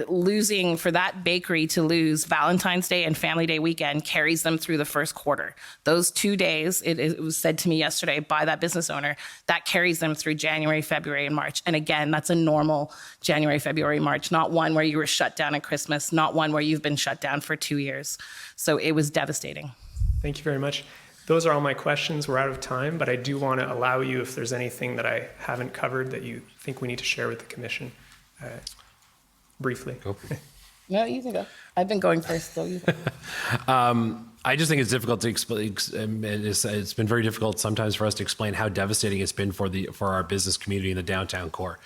losing for that bakery to lose Valentine's Day and Family Day weekend carries them through the first quarter. Those 2 days, it was said to me yesterday by that business owner, that carries them through January, February, and March. And again, that's a normal January, February, March, not one where you were shut down at Christmas, not one where you've been shut down for 2 years. So it was devastating. Thank you very much. Those are all my questions. We're out of time, but I do want to allow you, if there's anything that I haven't covered that you think we need to share with the commission, briefly. Go. No, you can go. I've been going first, so you can. I just think it's difficult to explain. It's been very difficult sometimes for us to explain how devastating it's been for our business community in the downtown core.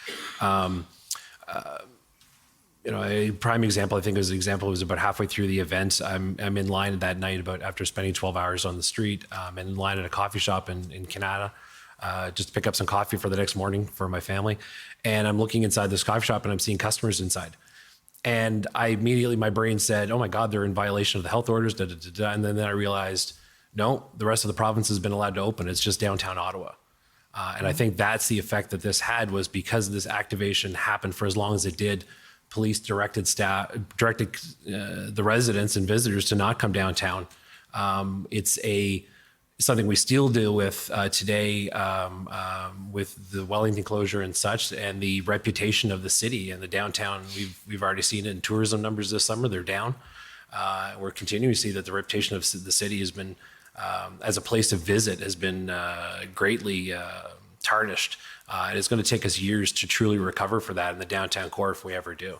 A prime example, I think, was about halfway through the event. I'm in line that night after spending 12 hours on the street, and in line at a coffee shop in Canada, just to pick up some coffee for the next morning for my family. And I'm looking inside this coffee shop and I'm seeing customers inside. And my brain said, oh my God, they're in violation of the health orders, And then I realized, no, the rest of the province has been allowed to open. It's just downtown Ottawa. And I think that's the effect that this had, was because this activation happened for as long as it did, police directed the residents and visitors to not come downtown. It's something we still deal with today with the Wellington closure and such, and the reputation of the city and the downtown. We've already seen it in tourism numbers this summer. They're down. We're continuing to see that the reputation of the city has been, as a place to visit, has been greatly tarnished. And it's going to take us years to truly recover for that in the downtown core if we ever do.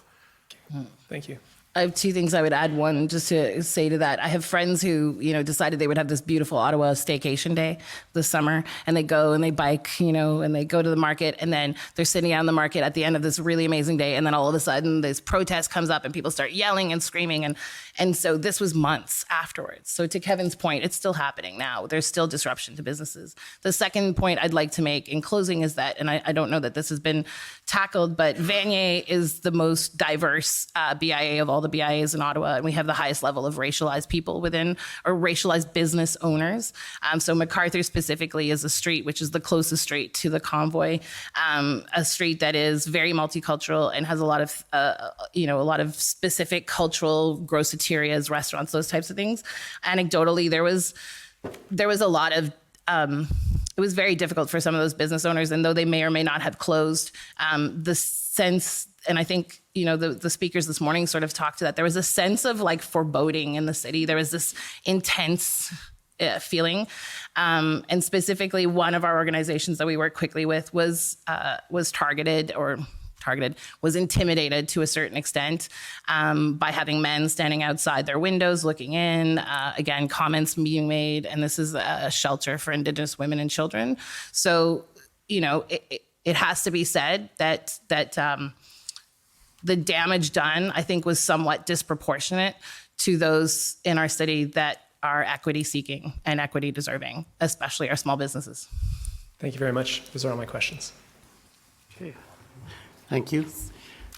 Thank you. I have 2 things I would add. One, just to say to that, I have friends who, decided they would have this beautiful Ottawa staycation day this summer, and they go and they bike, and they go to the market, and then they're sitting out in the market at the end of this really amazing day, and then all of a sudden this protest comes up and people start yelling and screaming, and so this was months afterwards. So to Kevin's point, it's still happening now. There's still disruption to businesses. The second point I'd like to make in closing is that, and I don't know that this has been tackled, but Vanier is the most diverse BIA of all the the BIAs in Ottawa, and we have the highest level of racialized people within, or racialized business owners. So MacArthur specifically is a street which is the closest street to the convoy, a street that is very multicultural and has a lot of, a lot of specific cultural grosseterias, restaurants, those types of things. Anecdotally, there was a lot of, it was very difficult for some of those business owners, and though they may or may not have closed, the sense, and I think, the speakers this morning sort of talked to that, there was a sense of like foreboding in the city. There was this intense feeling. And specifically, one of our organizations that we worked quickly with was was intimidated to a certain extent by having men standing outside their windows looking in, again, comments being made, and this is a shelter for Indigenous women and children. So, it has to be said that the damage done, I think, was somewhat disproportionate to those in our city that are equity seeking and equity deserving, especially our small businesses. Thank you very much. Those are all my questions. Okay. Thank you.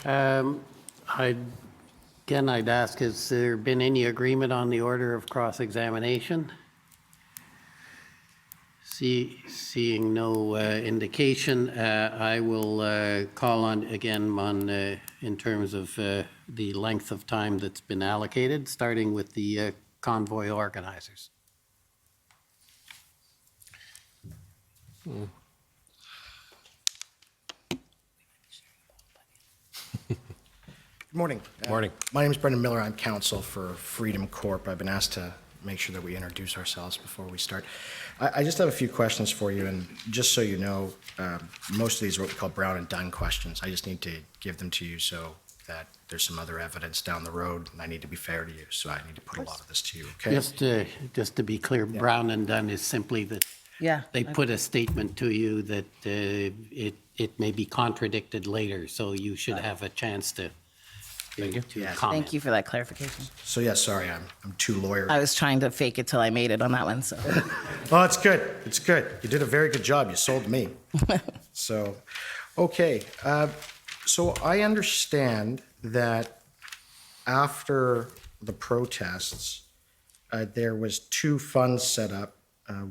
I'd ask, has there been any agreement on the order of cross-examination? Seeing no indication, I will call on, in terms of the length of time that's been allocated, starting with the convoy organizers. Good morning. Morning. My name is Brendan Miller. I'm counsel for Freedom Corp. I've been asked to make sure that we introduce ourselves before we start. I just have a few questions for you, and just so you know, most of these are what we call Brown and Dunn questions. I just need to give them to you so that there's some other evidence down the road, and I need to be fair to you, so I need to put a lot of this to you, okay? Just to be clear, Brown and Dunn is simply that they put a statement to you that it may be contradicted later, so you should have a chance to comment. Thank you for that clarification. So yeah, sorry, I'm too lawyer. I was trying to fake it till I made it on that one, so. Oh, it's good. It's good. You did a very good job. You sold me. So, okay. So I understand that after the protests, there was two funds set up.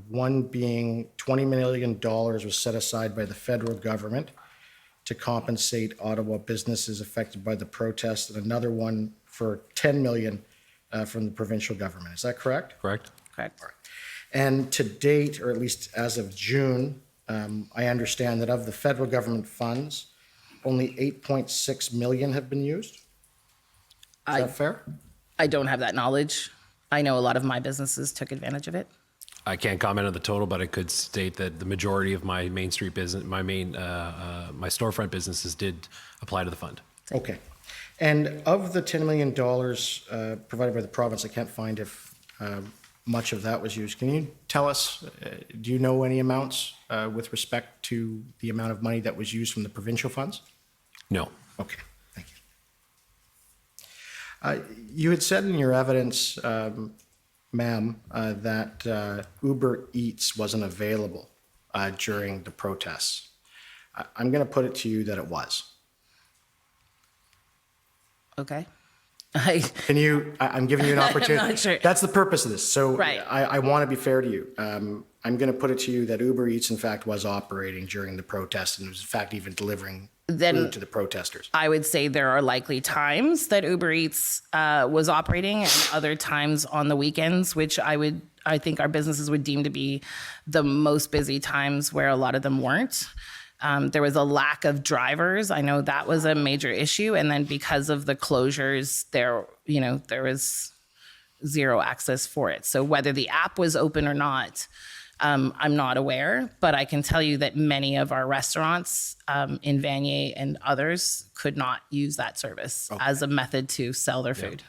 One being $20 million was set aside by the federal government to compensate Ottawa businesses affected by the protests, and another one for $10 million from the provincial government. Is that correct? Correct. Correct. And to date, or at least as of June, I understand that of the federal government funds, only $8.6 million have been used. Is that fair? I don't have that knowledge. I know a lot of my businesses took advantage of it. I can't comment on the total, but I could state that the majority of my Main Street business, my storefront businesses did apply to the fund. Okay. And of the $10 million provided by the province, I can't find if much of that was used. Can you tell us, do you know any amounts with respect to the amount of money that was used from the provincial funds? No. Okay, thank you. You had said in your evidence, ma'am, that Uber Eats wasn't available during the protests. I'm going to put it to you that it was. Okay. Can you, I'm giving you an opportunity. I'm not sure. That's the purpose of this. So Right. I want to be fair to you. I'm going to put it to you that Uber Eats, in fact, was operating during the protest and was, in fact, even delivering food to the protesters. I would say there are likely times that Uber Eats was operating and other times on the weekends, which I think our businesses would deem to be the most busy times where a lot of them weren't. There was a lack of drivers. I know that was a major issue. And then because of the closures, there was zero access for it. So whether the app was open or not, I'm not aware, but I can tell you that many of our restaurants in Vanier and others could not use that service as a method to sell their food.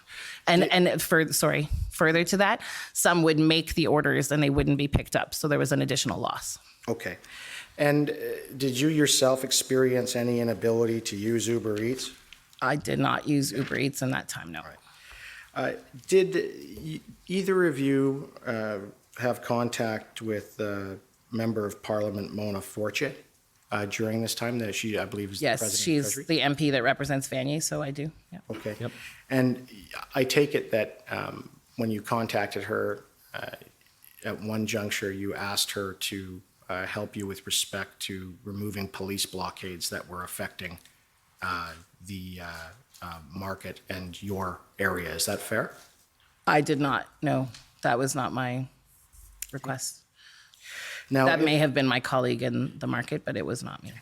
And further to that, some would make the orders and they wouldn't be picked up. So there was an additional loss. Okay. And did you yourself experience any inability to use Uber Eats? I did not use Uber Eats in that time, no. Did either of you have contact with Member of Parliament Mona Fortier? during this time? That she, I believe, is the Yes, president of she's Treasury? the MP that represents Vanier, so I do, yeah. Okay. Yep. And I take it that when you contacted her, at one juncture, you asked her to help you with respect to removing police blockades that were affecting the market and your area. Is that fair? I did not, no, that was not my request. Now, That may have been my colleague in the market, but it was not me.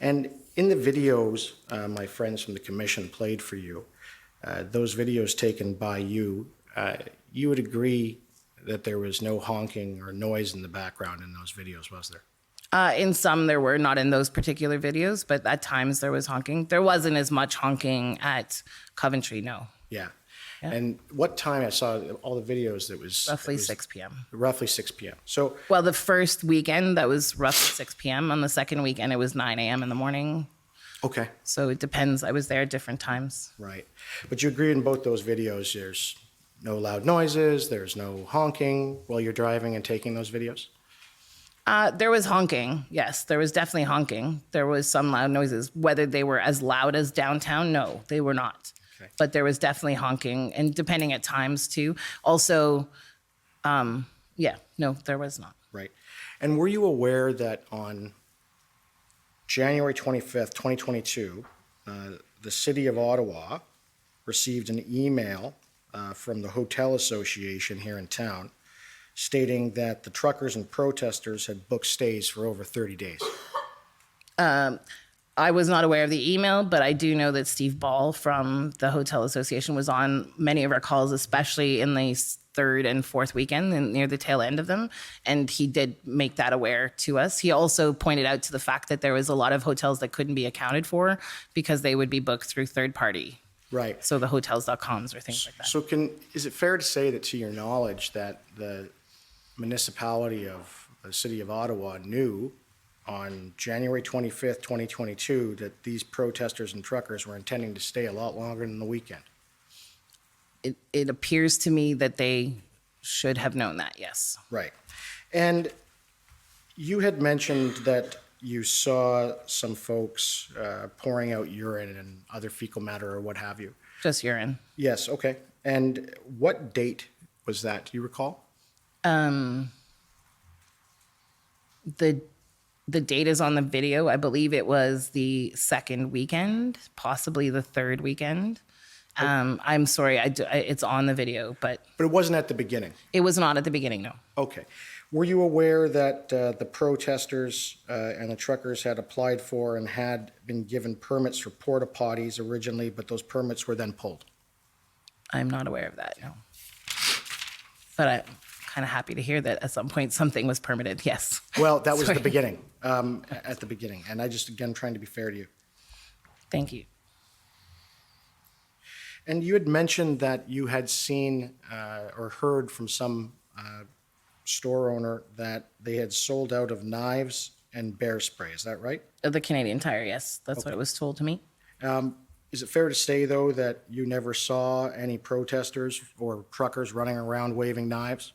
and in the videos my friends from the commission played for you, those videos taken by you, you would agree that there was no honking or noise in the background in those videos, was there? In some there were, not in those particular videos, but at times there was honking. There wasn't as much honking at Coventry, no. Yeah. And what time? I saw all the videos, that was Roughly it was 6 p.m. Roughly 6 p.m. So, Well, the first weekend, that was roughly 6 p.m. On the second weekend, it was 9 a.m. in the morning. okay, So it depends. I was there at different times. right. But you agree in both those videos, there's no loud noises, there's no honking while you're driving and taking those videos? There was honking. Yes, there was definitely honking. There was some loud noises. Whether they were as loud as downtown, no, they were not. Okay. But there was definitely honking, and depending at times too. Also, yeah, no, there was not. Right. And were you aware that on January 25th, 2022, the City of Ottawa received an email from the Hotel Association here in town stating that the truckers and protesters had booked stays for over 30 days? I was not aware of the email, but I do know that Steve Ball from the Hotel Association was on many of our calls, especially in the third and fourth weekend and near the tail end of them. And he did make that aware to us. He also pointed out to the fact that there was a lot of hotels that couldn't be accounted for because they would be booked through third party. Right. So the hotels.coms or things like that. So is it fair to say that, to your knowledge, that the municipality of the City of Ottawa knew on January 25th, 2022, that these protesters and truckers were intending to stay a lot longer than the weekend? It appears to me that they should have known that, yes. Right. And you had mentioned that you saw some folks pouring out urine and other fecal matter or what have you. Just urine. Yes, okay. And what date was that? Do you recall? The date is on the video. I believe it was the second weekend, possibly the third weekend. I'm sorry, it's on the video, but But it wasn't at the beginning. it was not at the beginning, no. Okay. Were you aware that the protesters and the truckers had applied for and had been given permits for porta potties originally, but those permits were then pulled? I'm not aware of that, no. But I'm kind of happy to hear that at some point something was permitted, yes. Well, that was Sorry. the beginning, at the beginning. And I just, again, trying to be fair to you. Thank you. And you had mentioned that you had seen or heard from some store owner that they had sold out of knives and bear spray. Is that right? The Canadian Tire, yes. That's what it was told to me. Is it fair to say, though, that you never saw any protesters or truckers running around waving knives?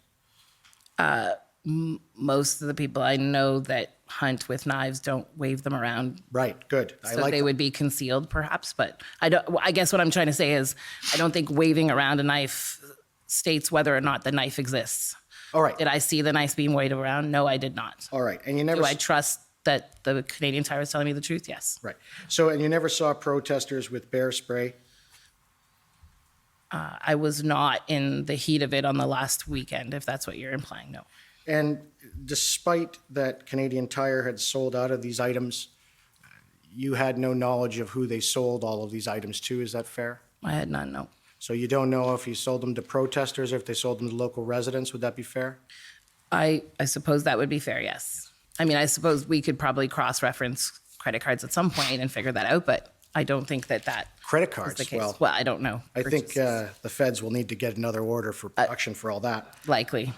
Most of the people I know that hunt with knives don't wave them around. Right, good. I So like they that. would be concealed perhaps, but I guess what I'm trying to say is I don't think waving around a knife states whether or not the knife exists. All right, Did I see the knife being waved around? No, I did not. all right. And you never... Do I trust that the Canadian Tire is telling me the truth? Yes. Right. So, and you never saw protesters with bear spray? I was not in the heat of it on the last weekend, if that's what you're implying, no. And despite that Canadian Tire had sold out of these items, you had no knowledge of who they sold all of these items to, is that fair? I had none, no. So you don't know if he sold them to protesters or if they sold them to local residents, would that be fair? I suppose that would be fair, yes. I mean, I suppose we could probably cross-reference credit cards at some point and figure that out, but I don't think that Credit is cards, the case. well, Well, I don't know. I think the feds will need to get another order for production for all that. Likely.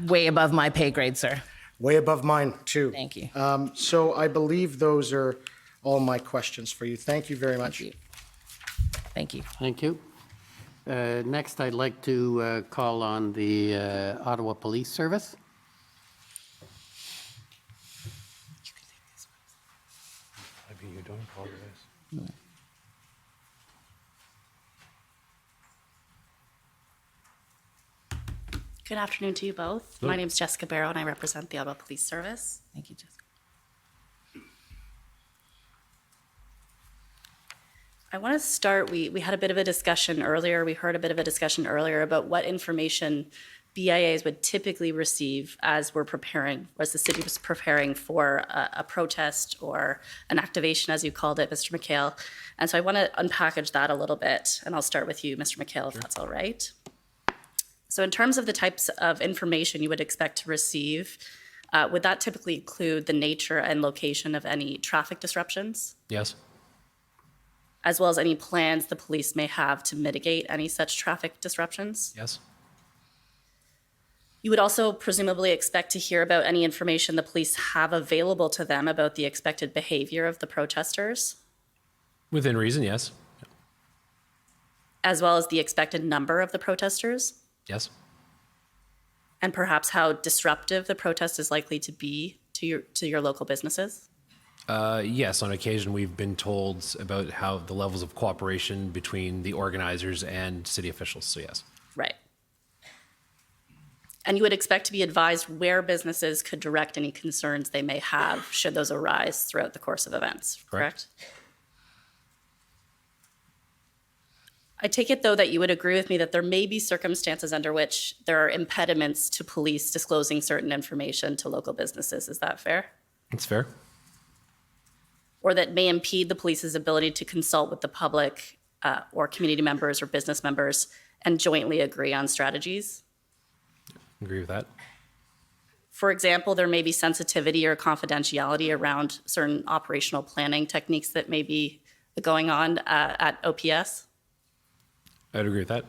Way above my pay grade, sir. Way above mine, too. Thank you. So I believe those are all my questions for you. Thank you very much. Thank you. Thank you. Thank you. Next, I'd like to call on the Ottawa Police Service. don't apologize. Good afternoon to you both. My name is Jessica Barrow, and I represent the Ottawa Police Service. Thank you, Jessica. I want to start, we had a bit of a discussion earlier, we heard a bit of a discussion earlier about what information BIAs would typically receive as we're preparing, as the city was preparing for a protest or an activation, as you called it, Mr. McHale. And so I want to unpackage that a little bit, and I'll start with you, Mr. McHale, if that's all right. So in terms of the types of information you would expect to receive, would that typically include the nature and location of any traffic disruptions, Yes. as well as any plans the police may have to mitigate any such traffic disruptions? Yes. You would also presumably expect to hear about any information the police have available to them about the expected behavior of the protesters, Within reason, yes. as well as the expected number of the protesters, Yes. and perhaps how disruptive the protest is likely to be to your local businesses? Yes, on occasion we've been told about how the levels of cooperation between the organizers and city officials, so yes. Right. And you would expect to be advised where businesses could direct any concerns they may have should those arise throughout the course of events, correct? I take it, though, that you would agree with me that there may be circumstances under which there are impediments to police disclosing certain information to local businesses. Is that fair? It's fair. Or that may impede the police's ability to consult with the public or community members or business members and jointly agree on strategies? Agree with that. For example, there may be sensitivity or confidentiality around certain operational planning techniques that may be going on at OPS, I'd agree with that.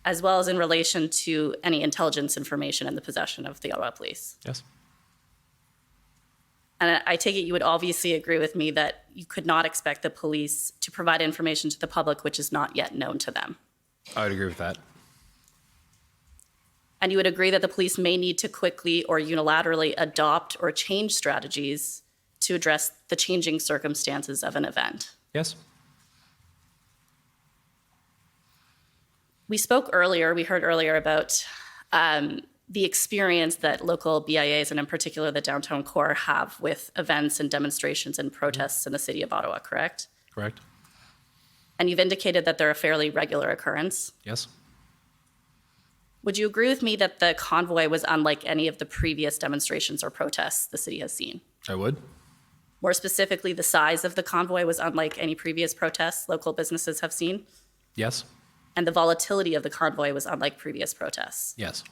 as well as in relation to any intelligence information in the possession of the Ottawa Police. Yes. And I take it you would obviously agree with me that you could not expect the police to provide information to the public which is not yet known to them. I would agree with that. And you would agree that the police may need to quickly or unilaterally adopt or change strategies to address the changing circumstances of an event. Yes. We heard earlier about the experience that local BIAs, and in particular the downtown core, have with events and demonstrations and protests in the city of Ottawa, correct? Correct. And you've indicated that they're a fairly regular occurrence. Yes. Would you agree with me that the convoy was unlike any of the previous demonstrations or protests the city has seen? I would. More specifically, the size of the convoy was unlike any previous protests local businesses have seen, Yes. and the volatility of the convoy was unlike previous protests. Yes.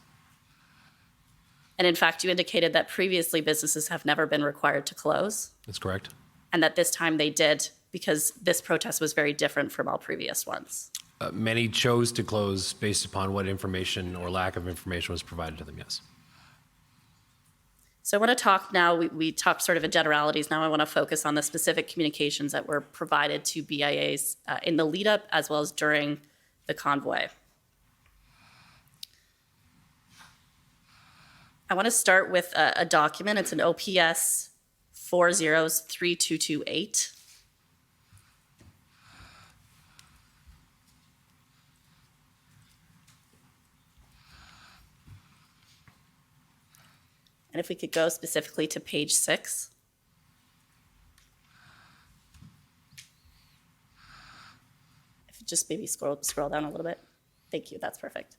And in fact, you indicated that previously businesses have never been required to close, That's correct. and that this time they did because this protest was very different from all previous ones. Many chose to close based upon what information or lack of information was provided to them, yes. So I want to talk now, we talked sort of in generalities, now I want to focus on the specific communications that were provided to BIAs in the lead up as well as during the convoy. I want to start with a document. It's an OPS 403228. And if we could go specifically to page 6. If you just maybe scroll down a little bit. Thank you, that's perfect.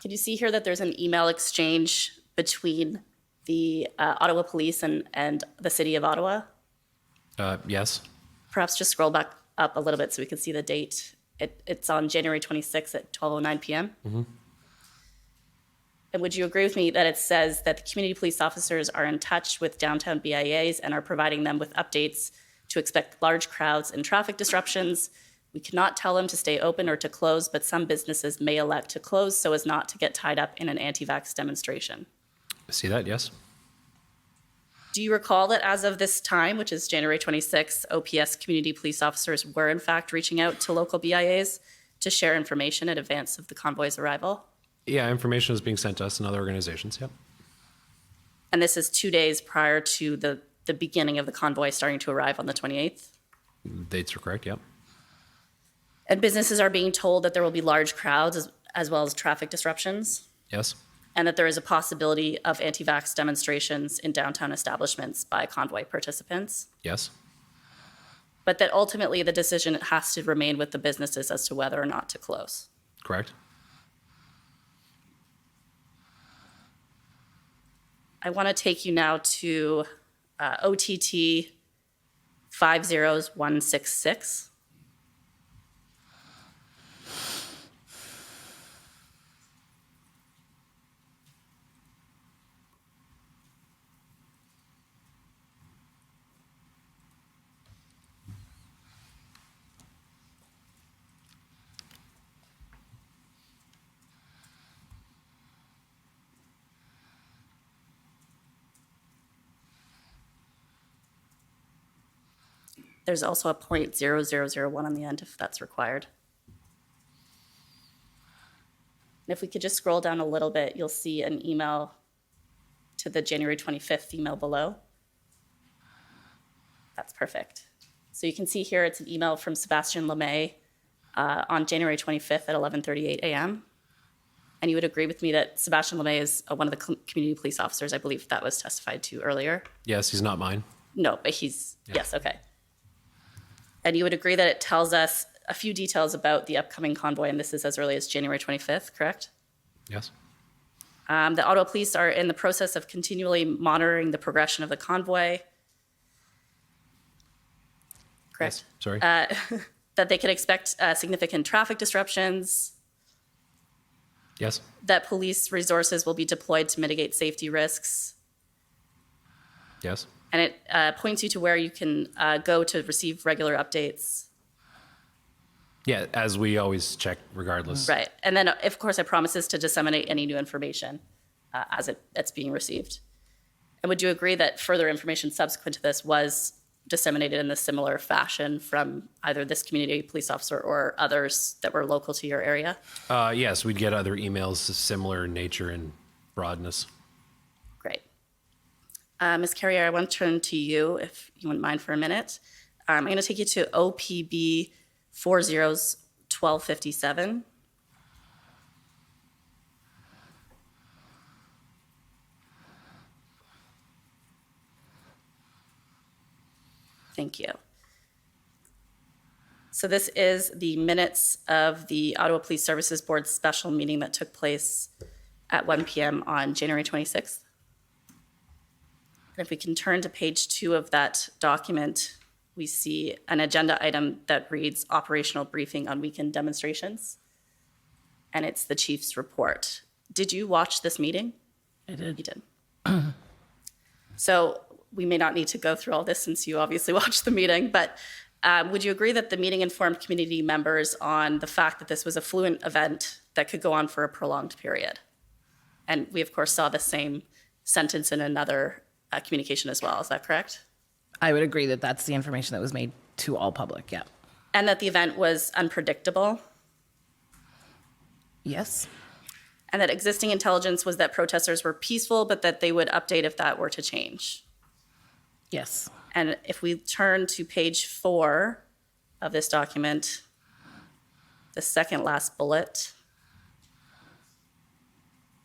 Can you see here that there's an email exchange between the Ottawa Police and the City of Ottawa? Yes. Perhaps just scroll back up a little bit so we can see the date. It's on January 26th at 12:09 p.m. And would you agree with me that it says that the community police officers are in touch with downtown BIAs and are providing them with updates to expect large crowds and traffic disruptions? We cannot tell them to stay open or to close, but some businesses may elect to close so as not to get tied up in an anti-vax demonstration. See that? Yes. Do you recall that as of this time, which is January 26th, OPS community police officers were in fact reaching out to local BIAs to share information in advance of the convoy's arrival? Yeah, information is being sent to us and other organizations, yep. And this is 2 days prior to the beginning of the convoy starting to arrive on the 28th? Dates are correct, yep. And businesses are being told that there will be large crowds as well as traffic disruptions, Yes, and that there is a possibility of anti-vax demonstrations in downtown establishments by convoy participants, yes, but that ultimately the decision has to remain with the businesses as to whether or not to close. correct. I want to take you now to OTT 50166. There's also a .0001 on the end if that's required. And if we could just scroll down a little bit, you'll see an email to the January 25th email below. That's perfect. So you can see here it's an email from Sebastian Lemay on January 25th at 11:38 a.m. And you would agree with me that Sebastian Lemay is one of the community police officers. I believe that was testified to earlier. Yes, he's not mine. No, but he's, yes, okay. And you would agree that it tells us a few details about the upcoming convoy, and this is as early as January 25th, correct? Yes, The Ottawa Police are in the process of continually monitoring the progression of the convoy. Correct? yes, sorry. That they could expect significant traffic disruptions, Yes, that police resources will be deployed to mitigate safety risks. yes, And it points you to where you can go to receive regular updates. yeah, as we always check regardless. Right. And then, of course, it promises to disseminate any new information as it's being received. And would you agree that further information subsequent to this was disseminated in a similar fashion from either this community police officer or others that were local to your area? Yes, we'd get other emails of similar nature and broadness. Great. Ms. Carrier, I want to turn to you, if you wouldn't mind for a minute. I'm going to take you to OPB 401257. Thank you. So this is the minutes of the Ottawa Police Services Board special meeting that took place at 1 p.m. on January 26th. And if we can turn to page 2 of that document, we see an agenda item that reads operational briefing on weekend demonstrations. And it's the chief's report. Did you watch this meeting? I did. You did. So we may not need to go through all this since you obviously watched the meeting, but would you agree that the meeting informed community members on the fact that this was a fluent event that could go on for a prolonged period? And we, of course, saw the same sentence in another communication as well. Is that correct? I would agree that that's the information that was made to all public, yeah. And that the event was unpredictable, Yes. and that existing intelligence was that protesters were peaceful, but that they would update if that were to change. Yes. And if we turn to page 4 of this document, the second last bullet,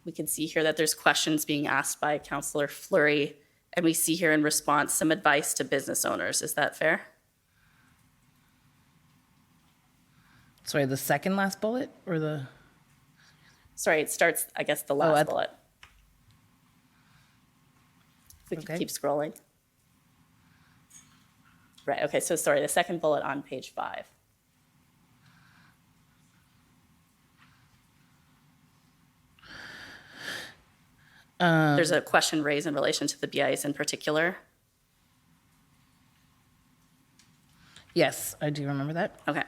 we can see here that there's questions being asked by Councillor Fleury, and we see here in response some advice to business owners. Is that fair? Sorry, the second last bullet or the? Sorry, it starts, I guess, the last at- bullet. If we can Okay. keep scrolling. Right, okay, so sorry, the second bullet on page 5. There's a question raised in relation to the BIs in particular. Yes, I do remember that. Okay.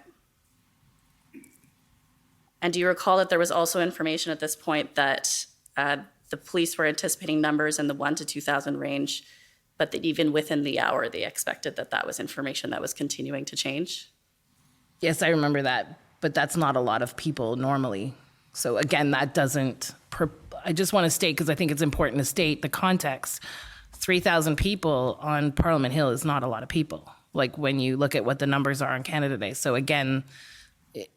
And do you recall that there was also information at this point that the police were anticipating numbers in the 1,000 to 2,000 range, but that even within the hour, they expected that that was information that was continuing to change? Yes, I remember that, but that's not a lot of people normally. So again, that doesn't, I just want to state, because I think it's important to state the context. 3,000 people on Parliament Hill is not a lot of people. like when you look at what the numbers are in Canada Day. So again,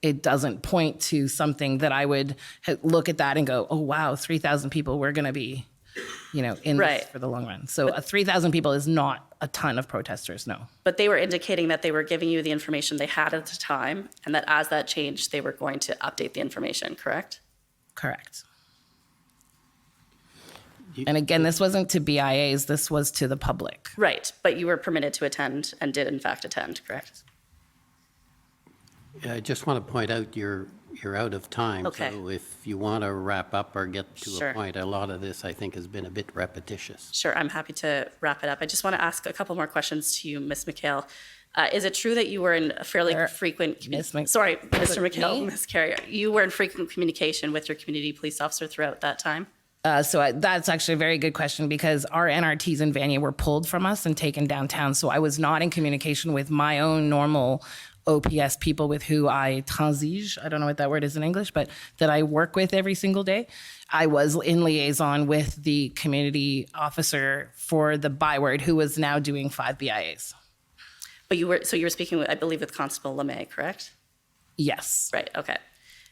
it doesn't point to something that I would look at that and go, oh, wow, 3,000 people, we're going to be, in Right. this for the long run. So 3,000 people is not a ton of protesters, no. But they were indicating that they were giving you the information they had at the time, and that as that changed, they were going to update the information, correct? Correct. And again, this wasn't to BIAs, this was to the public. Right, but you were permitted to attend and did in fact attend, correct? I just want to point out you're out of time. Okay. So if you want to wrap up or get to Sure. a point, a lot of this, I think, has been a bit repetitious. Sure, I'm happy to wrap it up. I just want to ask a couple more questions to you, Ms. McHale. Is it true that you were in a fairly frequent, sorry, Mr. McHale, me? Ms. Carrier, you were in frequent communication with your community police officer throughout that time? That's actually a very good question because our NRTs in Vanier were pulled from us and taken downtown. So I was not in communication with my own normal OPS people with who I transige, I don't know what that word is in English, but that I work with every single day. I was in liaison with the community officer for the byword who was now doing 5 BIAs. But you were speaking with, I believe, with Constable LeMay, correct? Yes. Right, okay.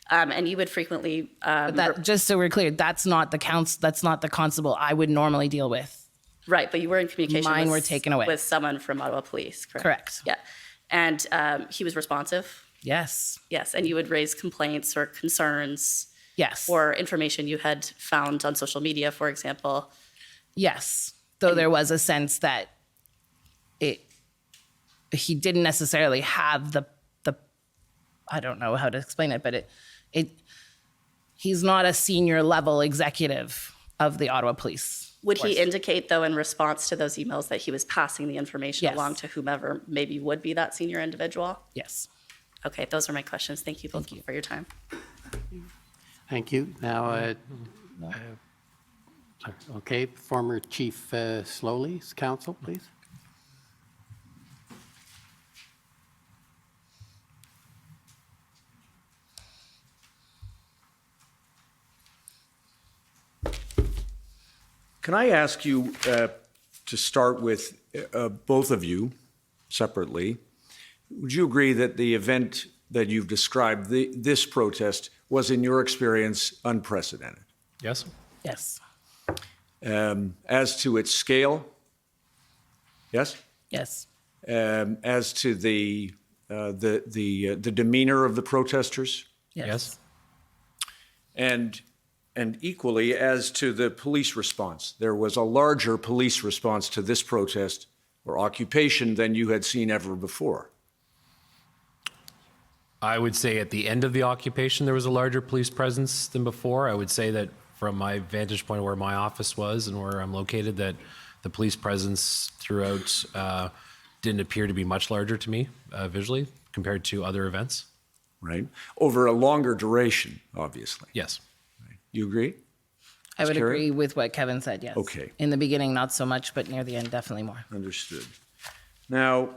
And you would frequently, That, just so we're clear, that's not the constable I would normally deal with. right, but you were in communication Mine with, were taken away. with someone from Ottawa Police, correct? Correct. Yeah. And he was responsive? Yes. Yes, and you would raise complaints or concerns Yes. or information you had found on social media, for example. Yes. Though there was a sense that he didn't necessarily have the I don't know how to explain it, but he's not a senior level executive of the Ottawa Police. Would he Force. indicate, though, in response to those emails that he was passing the information Yes. along to whomever maybe would be that senior individual? Yes. Okay, those are my questions. Thank you both for your time. Thank you. Now, okay, former Chief Slowly's counsel, please. Can I ask you to start with both of you separately? Would you agree that the event that you've described, this protest, was in your experience unprecedented? Yes? Yes. As to its scale? Yes? Yes. As to the demeanor of the protesters? Yes. And equally as to the police response. There was a larger police response to this protest or occupation than you had seen ever before. I would say at the end of the occupation, there was a larger police presence than before. I would say that from my vantage point where my office was and where I'm located, that the police presence throughout didn't appear to be much larger to me visually compared to other events. Right? Over a longer duration, obviously. Yes. You agree? I would Ms. Carey? agree with what Kevin said, yes. Okay. In the beginning, not so much, but near the end, definitely more. Understood. Now,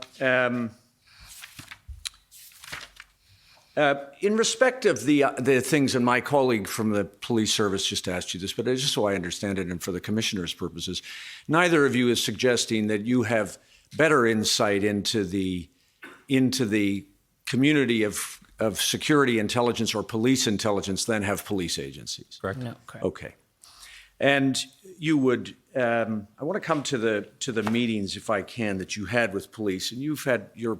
in respect of the things, and my colleague from the police service just asked you this, but just so I understand it and for the commissioner's purposes, neither of you is suggesting that you have better insight into the community of security intelligence or police intelligence than have police agencies. Correct? No, correct. Okay. And you would, I want to come to the meetings, if I can, that you had with police. And you've had your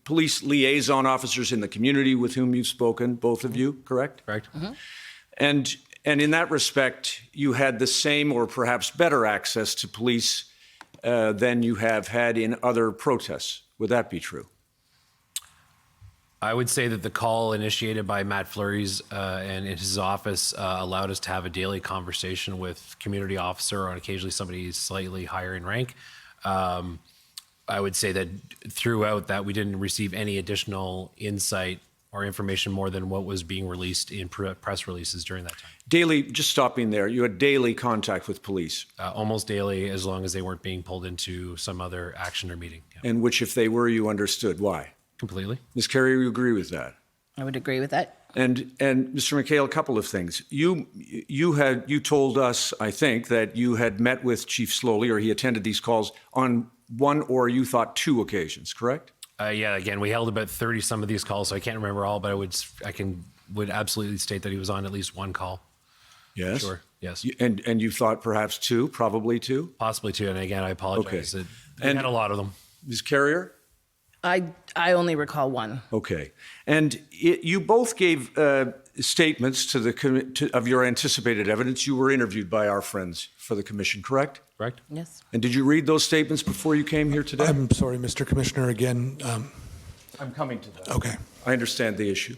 police liaison officers in the community with whom you've spoken, both of you, correct? Correct. And in that respect, you had the same or perhaps better access to police than you have had in other protests. Would that be true? I would say that the call initiated by Matt Fleury's and in his office allowed us to have a daily conversation with community officer or occasionally somebody slightly higher in rank. I would say that throughout that we didn't receive any additional insight or information more than what was being released in press releases during that time. Daily, just stopping there, you had daily contact with police. Almost daily, as long as they weren't being pulled into some other action or meeting. Yeah. And which, if they were, you understood. Why? Completely. Ms. Carey, you agree with that? I would agree with that. And Mr. McHale, a couple of things. You told us, I think, that you had met with Chief Slowly, or he attended these calls on one or you thought two occasions, correct? Yeah, again, we held about 30 some of these calls, so I can't remember all, but would absolutely state that he was on at least one call. Yes. Sure. Yes. And you thought perhaps two, probably two? Possibly two. And again, I apologize. Okay. We had a lot of them. Ms. Carrier? I only recall one. Okay. And you both gave statements to of your anticipated evidence. You were interviewed by our friends for the commission, correct? Correct? Yes. And did you read those statements before you came here today? I'm sorry, Mr. Commissioner, again. I'm coming to that. Okay. I understand the issue.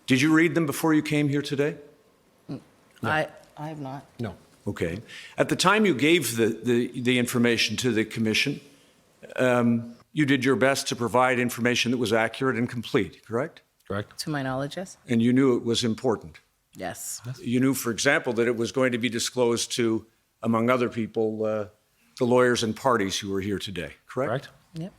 Did you read them before you came here today? I have not. No. Okay. At the time you gave the information to the commission, you did your best to provide information that was accurate and complete, correct? Correct. To my knowledge, yes. And you knew it was important. Yes. You knew, for example, that it was going to be disclosed to, among other people, the lawyers and parties who were here today, correct? Correct. Yep.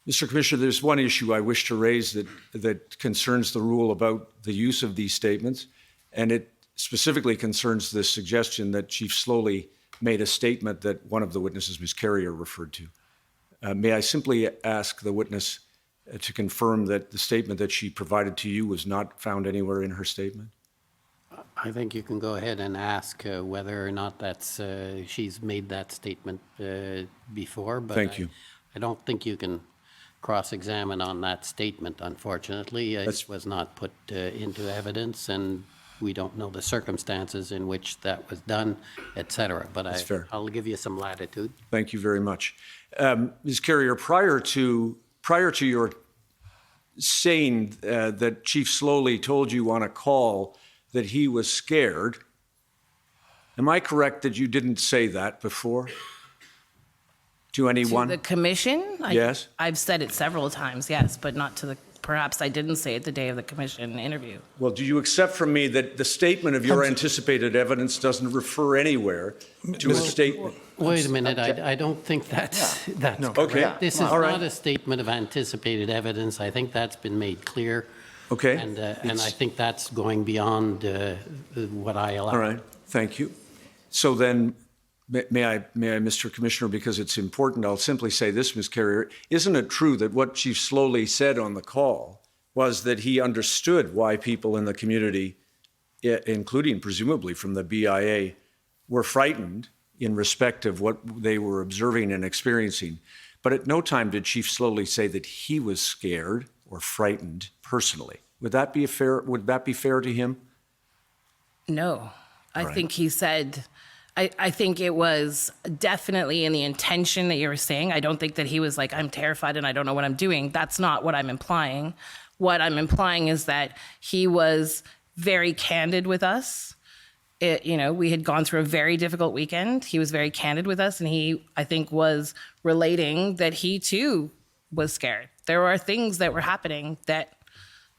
Mr. Commissioner, there's one issue I wish to raise that concerns the rule about the use of these statements, and it specifically concerns the suggestion that Chief Slowly made a statement that one of the witnesses, Ms. Carrier, referred to. May I simply ask the witness to confirm that the statement that she provided to you was not found anywhere in her statement? I think you can go ahead and ask whether or not she's made that statement before. But Thank you. I don't think you can cross-examine on that statement, unfortunately. It was not put into evidence, and we don't know the circumstances in which that was done, et cetera. But That's fair. I'll give you some latitude. Thank you very much. Ms. Carrier, prior to your saying that Chief Slowly told you on a call that he was scared, am I correct that you didn't say that before to anyone? To the commission? Yes. I've said it several times, yes, but not to the, perhaps I didn't say it the day of the commission interview. Well, do you accept from me that the statement of your anticipated evidence doesn't refer anywhere to a statement? Wait a minute, I don't think that's correct. Okay. This is All right. not a statement of anticipated evidence. I think that's been made clear. Okay. And I think that's going beyond what I allow. All right, thank you. So then, may I, Mr. Commissioner, because it's important, I'll simply say this, Ms. Carrier, isn't it true that what Chief Slowly said on the call was that he understood why people in the community, including presumably from the BIA, were frightened in respect of what they were observing and experiencing? But at no time did Chief Slowly say that he was scared or frightened personally. Would that be fair to him? No, I Right. think he said, I think it was definitely in the intention that you were saying. I don't think that he was like, I'm terrified and I don't know what I'm doing. That's not what I'm implying. What I'm implying is that he was very candid with us. We had gone through a very difficult weekend. He was very candid with us, and he, I think, was relating that he too was scared. There were things that were happening that,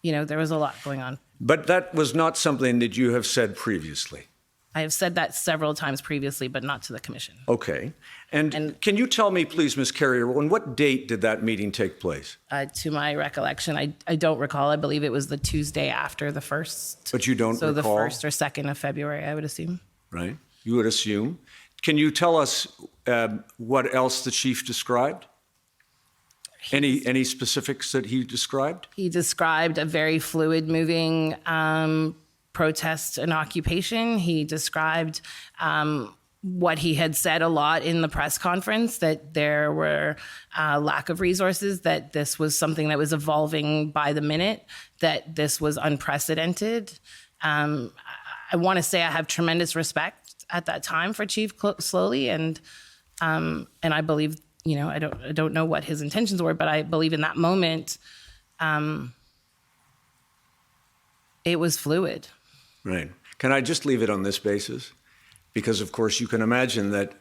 there was a lot going on. But that was not something that you have said previously. I have said that several times previously, but not to the commission. Okay. And can you tell me, please, Ms. Carrier, on what date did that meeting take place? To my recollection, I don't recall. I believe it was the Tuesday after the 1st. But you don't So recall? the 1st or 2nd of February, I would assume. Right? You would assume. Can you tell us what else the chief described? Any specifics that he described? He described a very fluid moving protest and occupation. He described what he had said a lot in the press conference, that there were lack of resources, that this was something that was evolving by the minute, that this was unprecedented. I want to say I have tremendous respect at that time for Chief Slowly, and I believe, I don't know what his intentions were, but I believe in that moment, it was fluid. Right. Can I just leave it on this basis? Because, of course, you can imagine that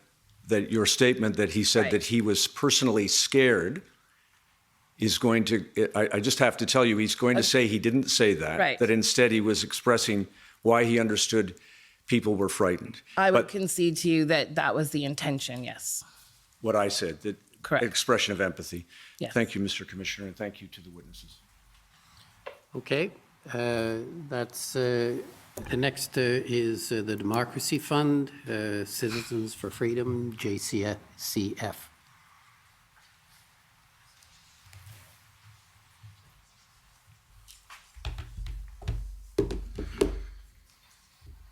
your statement that he said Right. that he was personally scared is going to, I just have to tell you, he's going to say he didn't say that. Right. That instead he was expressing why he understood people were frightened. I would But concede to you that that was the intention, yes. what I said, that Correct. expression of empathy. Yes. Thank you, Mr. Commissioner, and thank you to the witnesses. Okay, That's, the next is the Democracy Fund, Citizens for Freedom, JCF.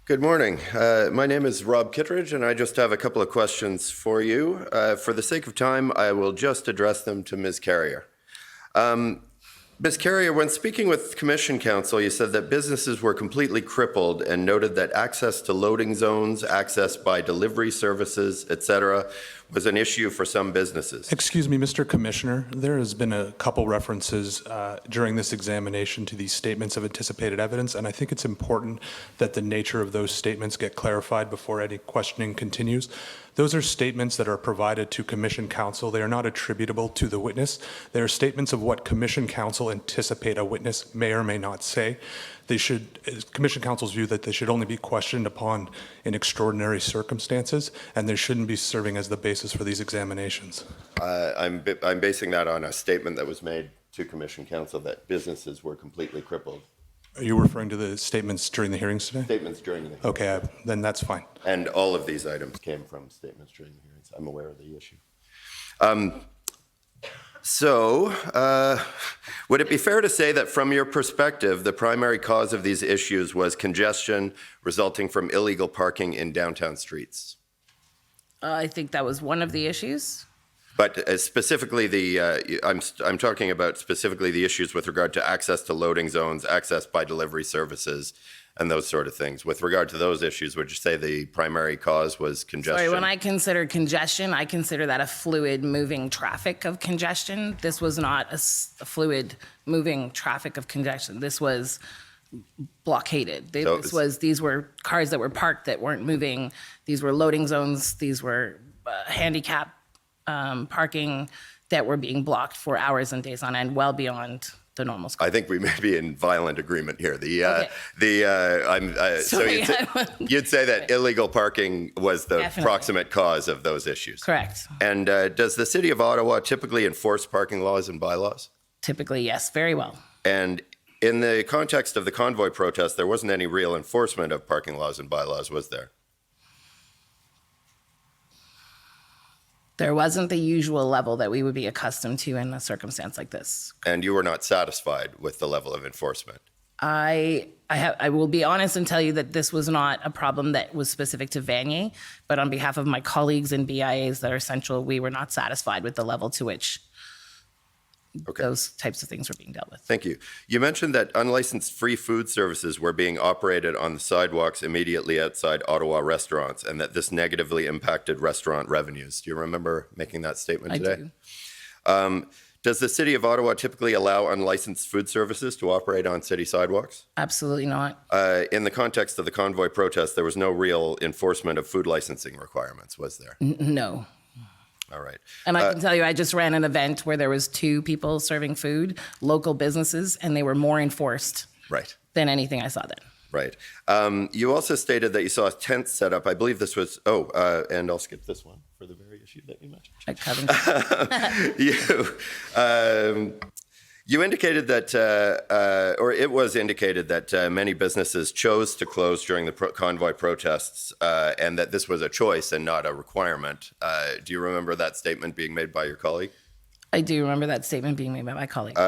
Good morning. My name is Rob Kittredge, and I just have a couple of questions for you. For the sake of time, I will just address them to Ms. Carrier. Ms. Carrier, when speaking with Commission Council, you said that businesses were completely crippled and noted that access to loading zones, access by delivery services, etc., was an issue for some businesses. Excuse me, Mr. Commissioner, there has been a couple references during this examination to these statements of anticipated evidence, and I think it's important that the nature of those statements get clarified before any questioning continues. Those are statements that are provided to Commission Council. They are not attributable to the witness. They are statements of what Commission Council anticipate a witness may or may not say. They should, Commission Council's view that they should only be questioned upon in extraordinary circumstances, and they shouldn't be serving as the basis for these examinations. I'm basing that on a statement that was made to Commission Council that businesses were completely crippled. Are you referring to the statements during the hearings today? Statements during the hearings. Okay, then that's fine. And all of these items came from statements during the hearings. I'm aware of the issue. Would it be fair to say that from your perspective, the primary cause of these issues was congestion resulting from illegal parking in downtown streets? I think that was one of the issues. But specifically I'm talking about specifically the issues with regard to access to loading zones, access by delivery services, and those sort of things. With regard to those issues, would you say the primary cause was congestion? Sorry, when I consider congestion, I consider that a fluid moving traffic of congestion. This was not a fluid moving traffic of congestion. This was blockaded. These were cars that were parked that weren't moving. These were loading zones. These were handicap parking that were being blocked for hours and days on end, well beyond the normal scope. I think we may be in violent agreement here. You'd say that illegal parking was the Definitely. proximate cause of those issues. Correct. And does the City of Ottawa typically enforce parking laws and bylaws? Typically, yes, very well. And in the context of the convoy protest, there wasn't any real enforcement of parking laws and bylaws, was there? There wasn't the usual level that we would be accustomed to in a circumstance like this. And you were not satisfied with the level of enforcement? I will be honest and tell you that this was not a problem that was specific to Vanier, but on behalf of my colleagues in BIAs that are central, we were not satisfied with the level to which those types of things were being dealt with. Thank you. You mentioned that unlicensed free food services were being operated on the sidewalks immediately outside Ottawa restaurants and that this negatively impacted restaurant revenues. Do you remember making that statement today? I do. Does the City of Ottawa typically allow unlicensed food services to operate on city sidewalks? Absolutely not. In the context of the convoy protest, there was no real enforcement of food licensing requirements, was there? No. All right. And I can tell you, I just ran an event where there was 2 people serving food, local businesses, and they were more enforced Right. than anything I saw then. Right. You also stated that you saw a tent set up. I believe this was, and I'll skip this one for the very issue that you mentioned. At Covington. You indicated that, or it was indicated that many businesses chose to close during the convoy protests and that this was a choice and not a requirement. Do you remember that statement being made by your colleague? I do remember that statement being made by my colleague.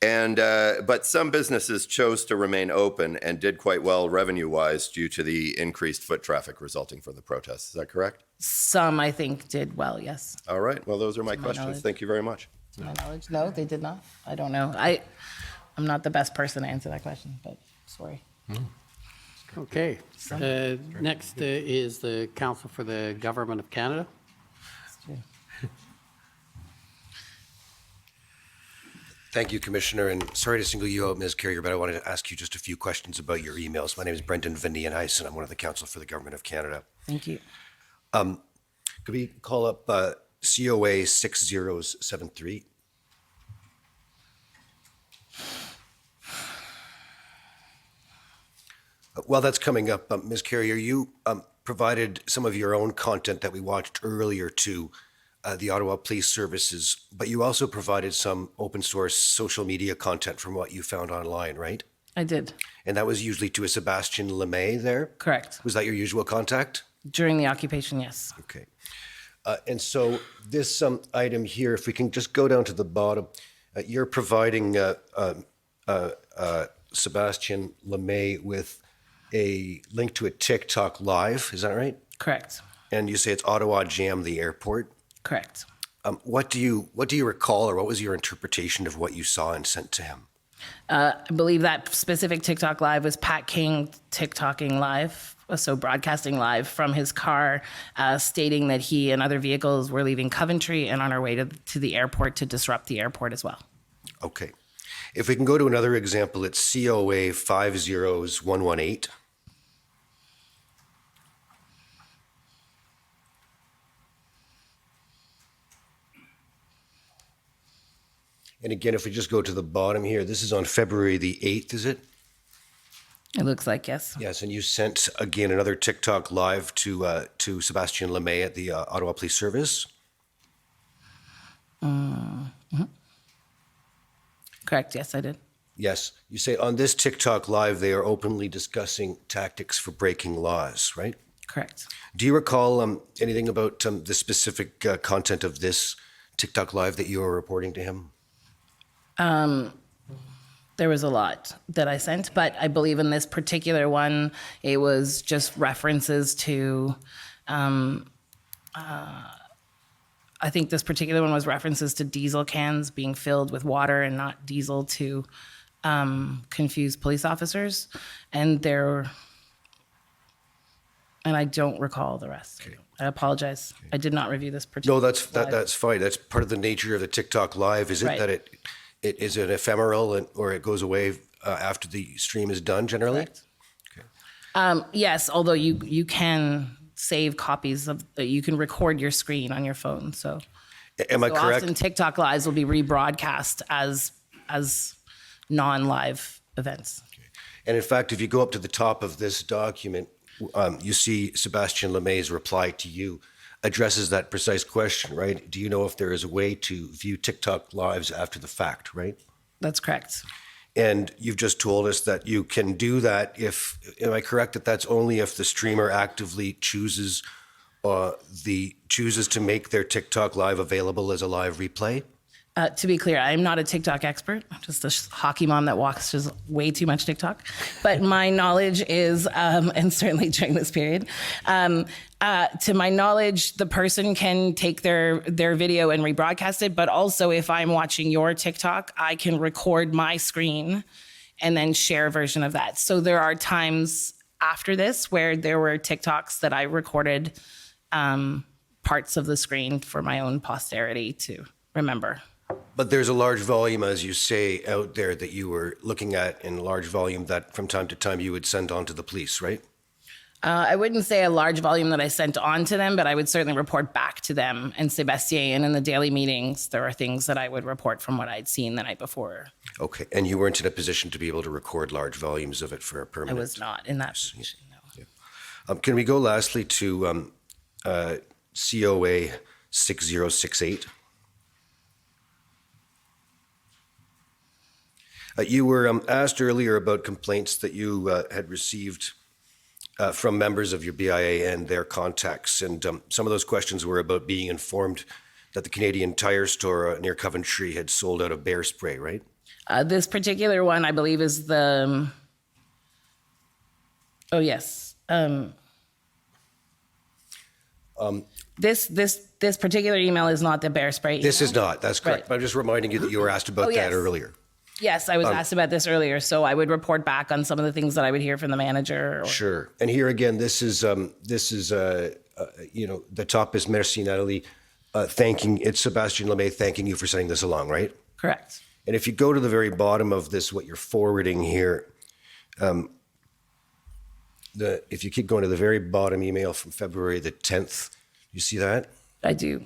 But some businesses chose to remain open and did quite well revenue-wise due to the increased foot traffic resulting from the protests. Is that correct? Some, I think, did well, yes. All right. Well, those are my questions. knowledge. Thank you very much. To my knowledge, no, they did not. I don't know. I'm not the best person to answer that question, but sorry. Okay. Next is the Council for the Government of Canada. Thank you, Commissioner, and sorry to single you out, Ms. Carrier, but I wanted to ask you just a few questions about your emails. My name is Brendan Van Ice, and I'm one of the Council for the Government of Canada. Thank you. Could we call up COA 6073? While that's coming up, Ms. Carrier, you provided some of your own content that we watched earlier to the Ottawa Police Services, but you also provided some open source social media content from what you found online, right? I did. And that was usually to a Sebastian LeMay there? Correct. Was that your usual contact? During the occupation, yes. Okay. And so this item here, if we can just go down to the bottom, you're providing Sebastian LeMay with a link to a TikTok live, is that right? Correct. And you say it's Ottawa Jam, the airport. Correct. What do you recall, or what was your interpretation of what you saw and sent to him? I believe that specific TikTok live was Pat King TikToking live, so broadcasting live from his car, stating that he and other vehicles were leaving Coventry and on our way to the airport to disrupt the airport as well. Okay. If we can go to another example, it's COA 50118. And again, if we just go to the bottom here, this is on February the 8th, is it? It looks like, yes. Yes, and you sent, again, another TikTok live to Sebastian LeMay at the Ottawa Police Service. Correct, yes, I did. Yes, you say on this TikTok live, they are openly discussing tactics for breaking laws, right? Correct. Do you recall anything about the specific content of this TikTok live that you were reporting to him? There was a lot that I sent, but I believe in this particular one, it was just references to, I think this particular one was references to diesel cans being filled with water and not diesel to confuse police officers. And I don't recall the rest. Okay. I apologize. Okay. I did not review this particular. No, that's fine. That's part of the nature of the TikTok live. Is it right. that it is it ephemeral or it goes away after the stream is done generally? Correct. Okay. Yes, although you can save copies of, you can record your screen on your phone. So, am I correct? Often TikTok lives will be rebroadcast as non-live events. Okay. And in fact, if you go up to the top of this document, you see Sebastian LeMay's reply to you addresses that precise question, right? Do you know if there is a way to view TikTok lives after the fact, right? That's correct. And you've just told us that you can do that if, am I correct that that's only if the streamer actively chooses to make their TikTok live available as a live replay? To be clear, I'm not a TikTok expert. I'm just a hockey mom that watches way too much TikTok. But my knowledge is, and certainly during this period, to my knowledge, the person can take their video and rebroadcast it. But also, if I'm watching your TikTok, I can record my screen and then share a version of that. So there are times after this where there were TikToks that I recorded parts of the screen for my own posterity to remember. But there's a large volume, as you say, out there that you were looking at in large volume that from time to time you would send on to the police, right? I wouldn't say a large volume that I sent on to them, but I would certainly report back to them and Sebastien. And in the daily meetings, there are things that I would report from what I'd seen the night before. Okay. And you weren't in a position to be able to record large volumes of it for a permanent? I was not in that position, no. Yeah. Can we go lastly to COA 6068? You were asked earlier about complaints that you had received from members of your BIA and their contacts. And some of those questions were about being informed that the Canadian Tire store near Coventry had sold out of bear spray, right? This particular one, I believe, is the... Oh, yes. This particular email is not the bear spray email. This is not. That's correct. Right. But I'm just reminding you that you were asked about that earlier. Yes, I was asked about this earlier, so I would report back on some of the things that I would hear from the manager. Sure. And here again, this is the top is Merci Nathalie, it's Sebastian LeMay thanking you for sending this along, right? Correct. And if you go to the very bottom of this, what you're forwarding here, if you keep going to the very bottom email from February the 10th, you see that? I do.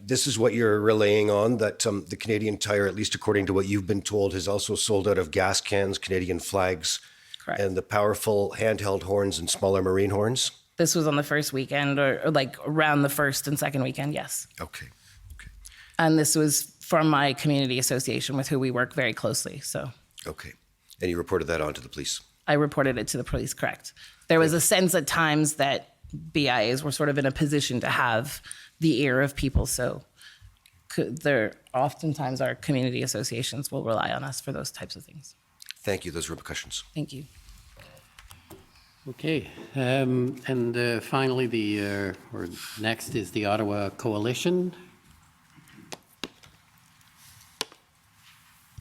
This is what you're relaying on, that the Canadian Tire, at least according to what you've been told, has also sold out of gas cans, Canadian flags, Correct. And the powerful handheld horns and smaller marine horns? This was on the first weekend or like around the first and second weekend, yes. Okay. And this was from my community association with who we work very closely, so. Okay. And you reported that on to the police? I reported it to the police, correct. There was a sense at times that BIAs were sort of in a position to have the ear of people, so there oftentimes our community associations will rely on us for those types of things. Thank you. Those repercussions. Thank you. Okay, and finally, or next is the Ottawa Coalition.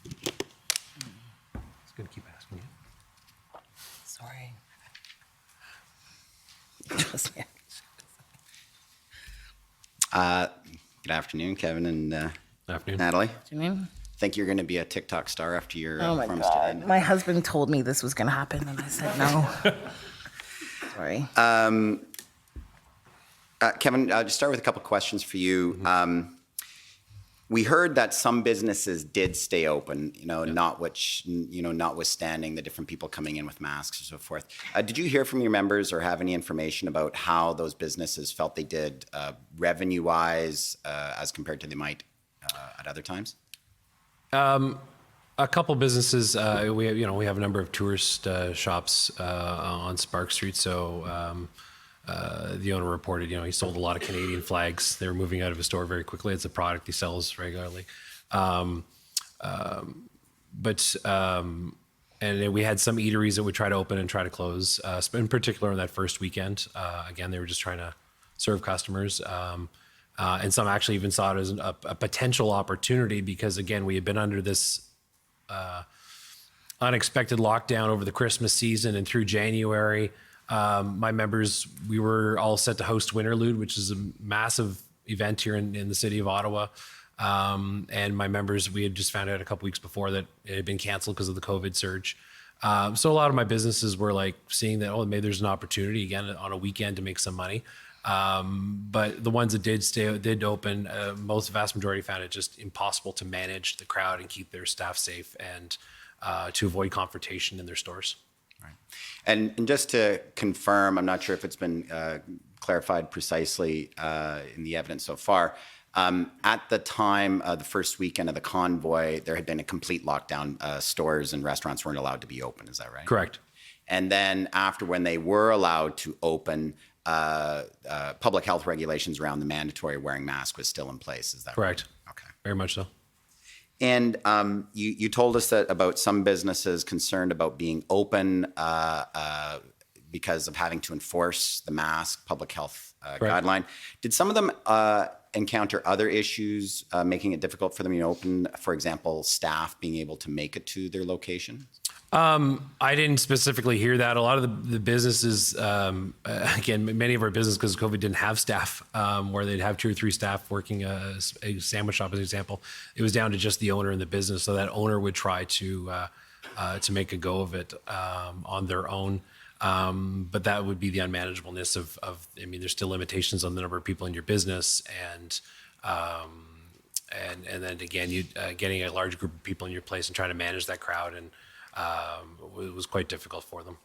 It's going to keep asking you. Sorry. Trust me. Good afternoon, Kevin and Afternoon. Nathalie. What's your name? Think you're going to be a TikTok star after your Oh my performance today? God. My husband told me this was going to happen, and I said no. Sorry. Kevin, I'll just start with a couple questions for you. We heard that some businesses did stay open, notwithstanding the different people coming in with masks and so forth. Did you hear from your members or have any information about how those businesses felt they did revenue-wise as compared to they might at other times? A couple businesses. We have a number of tourist shops on Spark Street. So the owner reported, he sold a lot of Canadian flags. They were moving out of his store very quickly. It's a product he sells regularly. And we had some eateries that would try to open and try to close. In particular, on that first weekend, again, they were just trying to serve customers. And some actually even saw it as a potential opportunity because, again, we had been under this unexpected lockdown over the Christmas season and through January. My members, we were all set to host Winterlude, which is a massive event here in the city of Ottawa. And my members, we had just found out a couple weeks before that it had been canceled because of the COVID surge. So a lot of my businesses were like seeing that, maybe there's an opportunity again on a weekend to make some money. But the ones that did open, vast majority found it just impossible to manage the crowd and keep their staff safe and to avoid confrontation in their stores. Right. And just to confirm, I'm not sure if it's been clarified precisely in the evidence so far. At the time, the first weekend of the convoy, there had been a complete lockdown. Stores and restaurants weren't allowed to be open. Is that right? Correct. And then after when they were allowed to open, public health regulations around the mandatory wearing mask was still in place. Is that correct? Right? Okay. Very much so. And you told us that about some businesses concerned about being open because of having to enforce the mask public health guideline. Did some of them encounter other issues making it difficult for them to open? For example, staff being able to make it to their location? I didn't specifically hear that. A lot of the businesses, again, many of our businesses, because COVID didn't have staff, where they'd have 2 or 3 staff working a sandwich shop, as an example. It was down to just the owner and the business. So that owner would try to make a go of it on their own. But that would be the unmanageableness of there's still limitations on the number of people in your business and then again, getting a large group of people in your place and trying to manage that crowd it was quite difficult for them.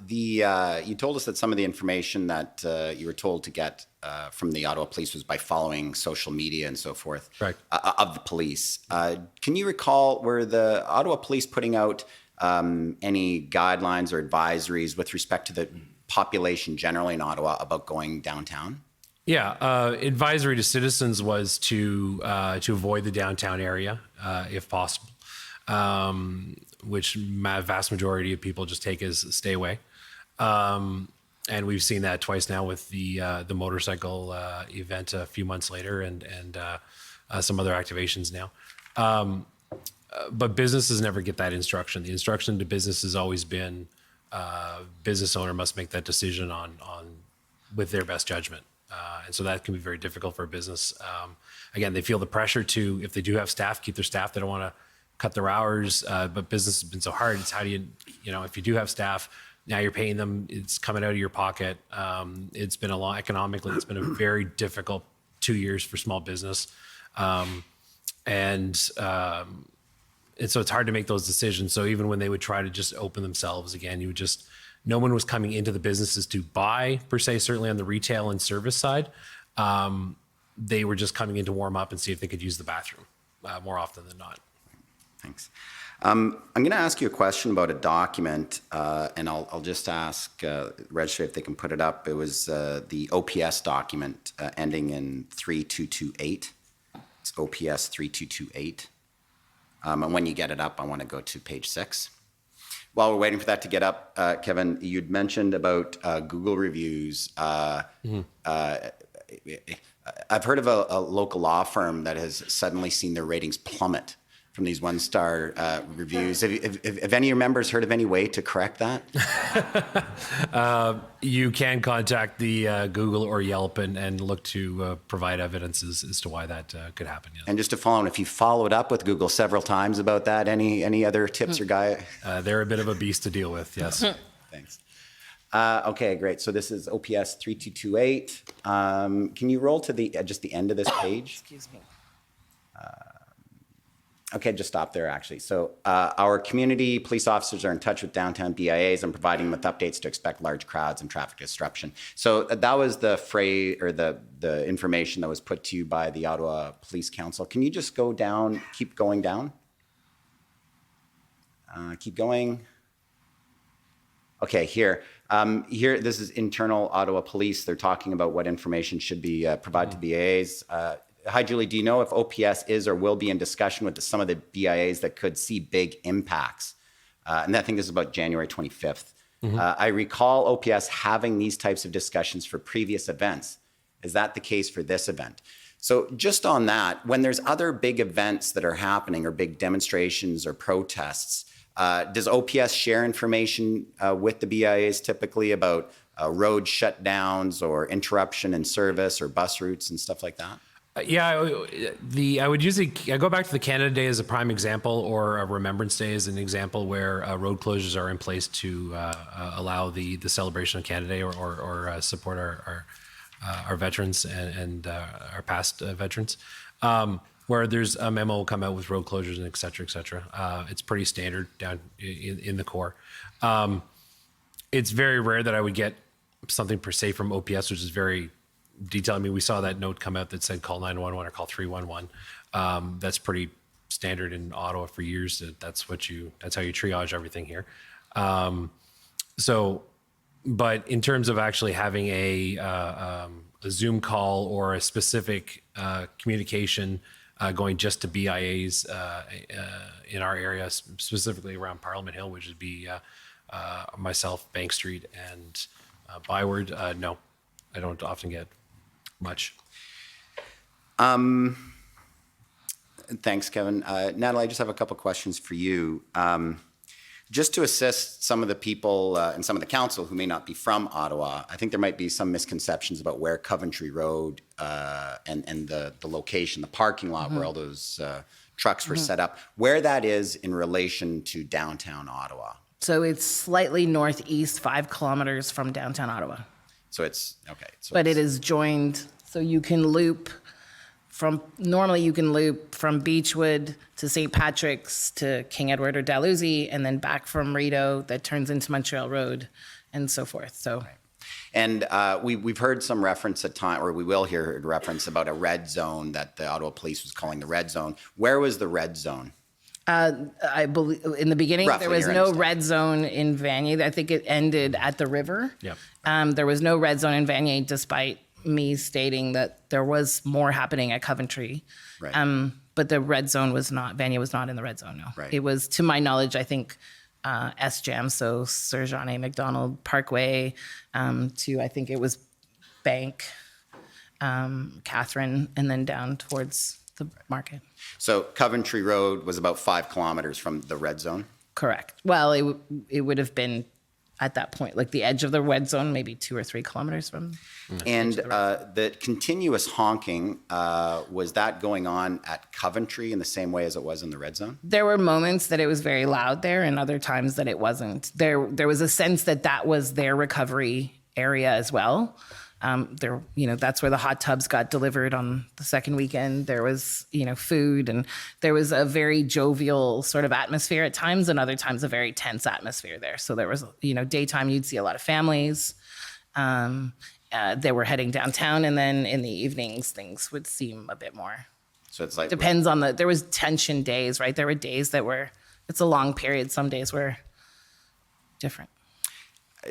You told us that some of the information that you were told to get from the Ottawa Police was by following social media and so forth. Right. Of the police. Can you recall, were the Ottawa Police putting out any guidelines or advisories with respect to the population generally in Ottawa about going downtown? Yeah, advisory to citizens was to avoid the downtown area if possible. Which vast majority of people just take as stay away. And we've seen that twice now with the motorcycle event a few months later and some other activations now. But businesses never get that instruction. The instruction to business has always been business owner must make that decision on with their best judgment. And so that can be very difficult for a business. Again, they feel the pressure to, if they do have staff, keep their staff. They don't want to cut their hours, but business has been so hard. It's how do you if you do have staff, now you're paying them, it's coming out of your pocket. It's been economically, it's been a very difficult 2 years for small business. And so it's hard to make those decisions. So even when they would try to just open themselves again, no one was coming into the businesses to buy per se, certainly on the retail and service side. They were just coming in to warm up and see if they could use the bathroom more often than not. Thanks. I'm going to ask you a question about a document, and I'll just ask Registry if they can put it up. It was the OPS document ending in 3228. It's OPS 3228. And when you get it up, I want to go to page 6. While we're waiting for that to get up, Kevin, you'd mentioned about Google reviews. I've heard of a local law firm that has suddenly seen their ratings plummet from these one-star reviews. Have any of your members heard of any way to correct that? You can contact the Google or Yelp and look to provide evidence as to why that could happen. Yes. And just to follow on, if you followed up with Google several times about that, any other tips or guy? They're a bit of a beast to deal with, yes. Thanks. Okay, great. So this is OPS 3228. Can you roll to the just the end of this page? Excuse me. Okay, just stop there, actually. So our community police officers are in touch with downtown BIAs and providing them with updates to expect large crowds and traffic disruption. So that was the phrase or the information that was put to you by the Ottawa Police Council. Can you just go down, keep going down? Keep going. Okay, here. Here, this is internal Ottawa Police. They're talking about what information should be provided to BIAs. Hi, Julie. Do you know if OPS is or will be in discussion with some of the BIAs that could see big impacts? And I think this is about January 25th. I recall OPS having these types of discussions for previous events. Is that the case for this event? So just on that, when there's other big events that are happening or big demonstrations or protests, does OPS share information with the BIAs typically about road shutdowns or interruption in service or bus routes and stuff like that? I would usually I go back to the Canada Day as a prime example, or a Remembrance Day as an example, where road closures are in place to allow the celebration of Canada Day or support our veterans and our past veterans. Where there's a memo will come out with road closures and et cetera, et cetera. It's pretty standard down in the core. It's very rare that I would get something per se from OPS, which is very detailed. I mean, we saw that note come out that said call 911 or call 311. That's pretty standard in Ottawa for years. That's how you triage everything here. But in terms of actually having a Zoom call or a specific communication going just to BIAs in our area, specifically around Parliament Hill, which would be myself, Bank Street, and Byward, no, I don't often get much. Thanks, Kevin. Nathalie, I just have a couple questions for you. Just to assist some of the people and some of the council who may not be from Ottawa, I think there might be some misconceptions about where Coventry Road and the location, the parking lot where all those trucks were set up, where that is in relation to downtown Ottawa. So it's slightly northeast, 5 kilometers from downtown Ottawa. So it's, okay. So But it is joined, so you can loop normally you can loop from Beechwood to St. Patrick's to King Edward or Dalhousie, and then back from Rideau that turns into Montreal Road and so forth. So. Right. And we've heard some reference at time, or we will hear reference about a red zone that the Ottawa Police was calling the red zone. Where was the red zone? I believe in the beginning Roughly, there was no red zone in Vanier. I think it ended at the river. Yep. There was no red zone in Vanier, despite me stating that there was more happening at Coventry. Right. But the red zone was not, Vanier was not in the red zone, no. Right. It was, to my knowledge, I think, SJAM, so Sir John A. Macdonald Parkway, to I think it was Bank, Catherine, and then down towards the market. So Coventry Road was about 5 kilometers from the red zone? Correct. Well, it would have been at that point, like the edge of the red zone, maybe 2 or 3 kilometers from. And the continuous honking, was that going on at Coventry in the same way as it was in the red zone? There were moments that it was very loud there, and other times that it wasn't. There was a sense that was their recovery area as well. That's where the hot tubs got delivered on the second weekend. There was, food, and there was a very jovial sort of atmosphere at times, and other times a very tense atmosphere there. So there was, daytime you'd see a lot of families. They were heading downtown, and then in the evenings things would seem a bit more So it's like Depends on there was tension days, right? There were days that were, it's a long period. Some days were different.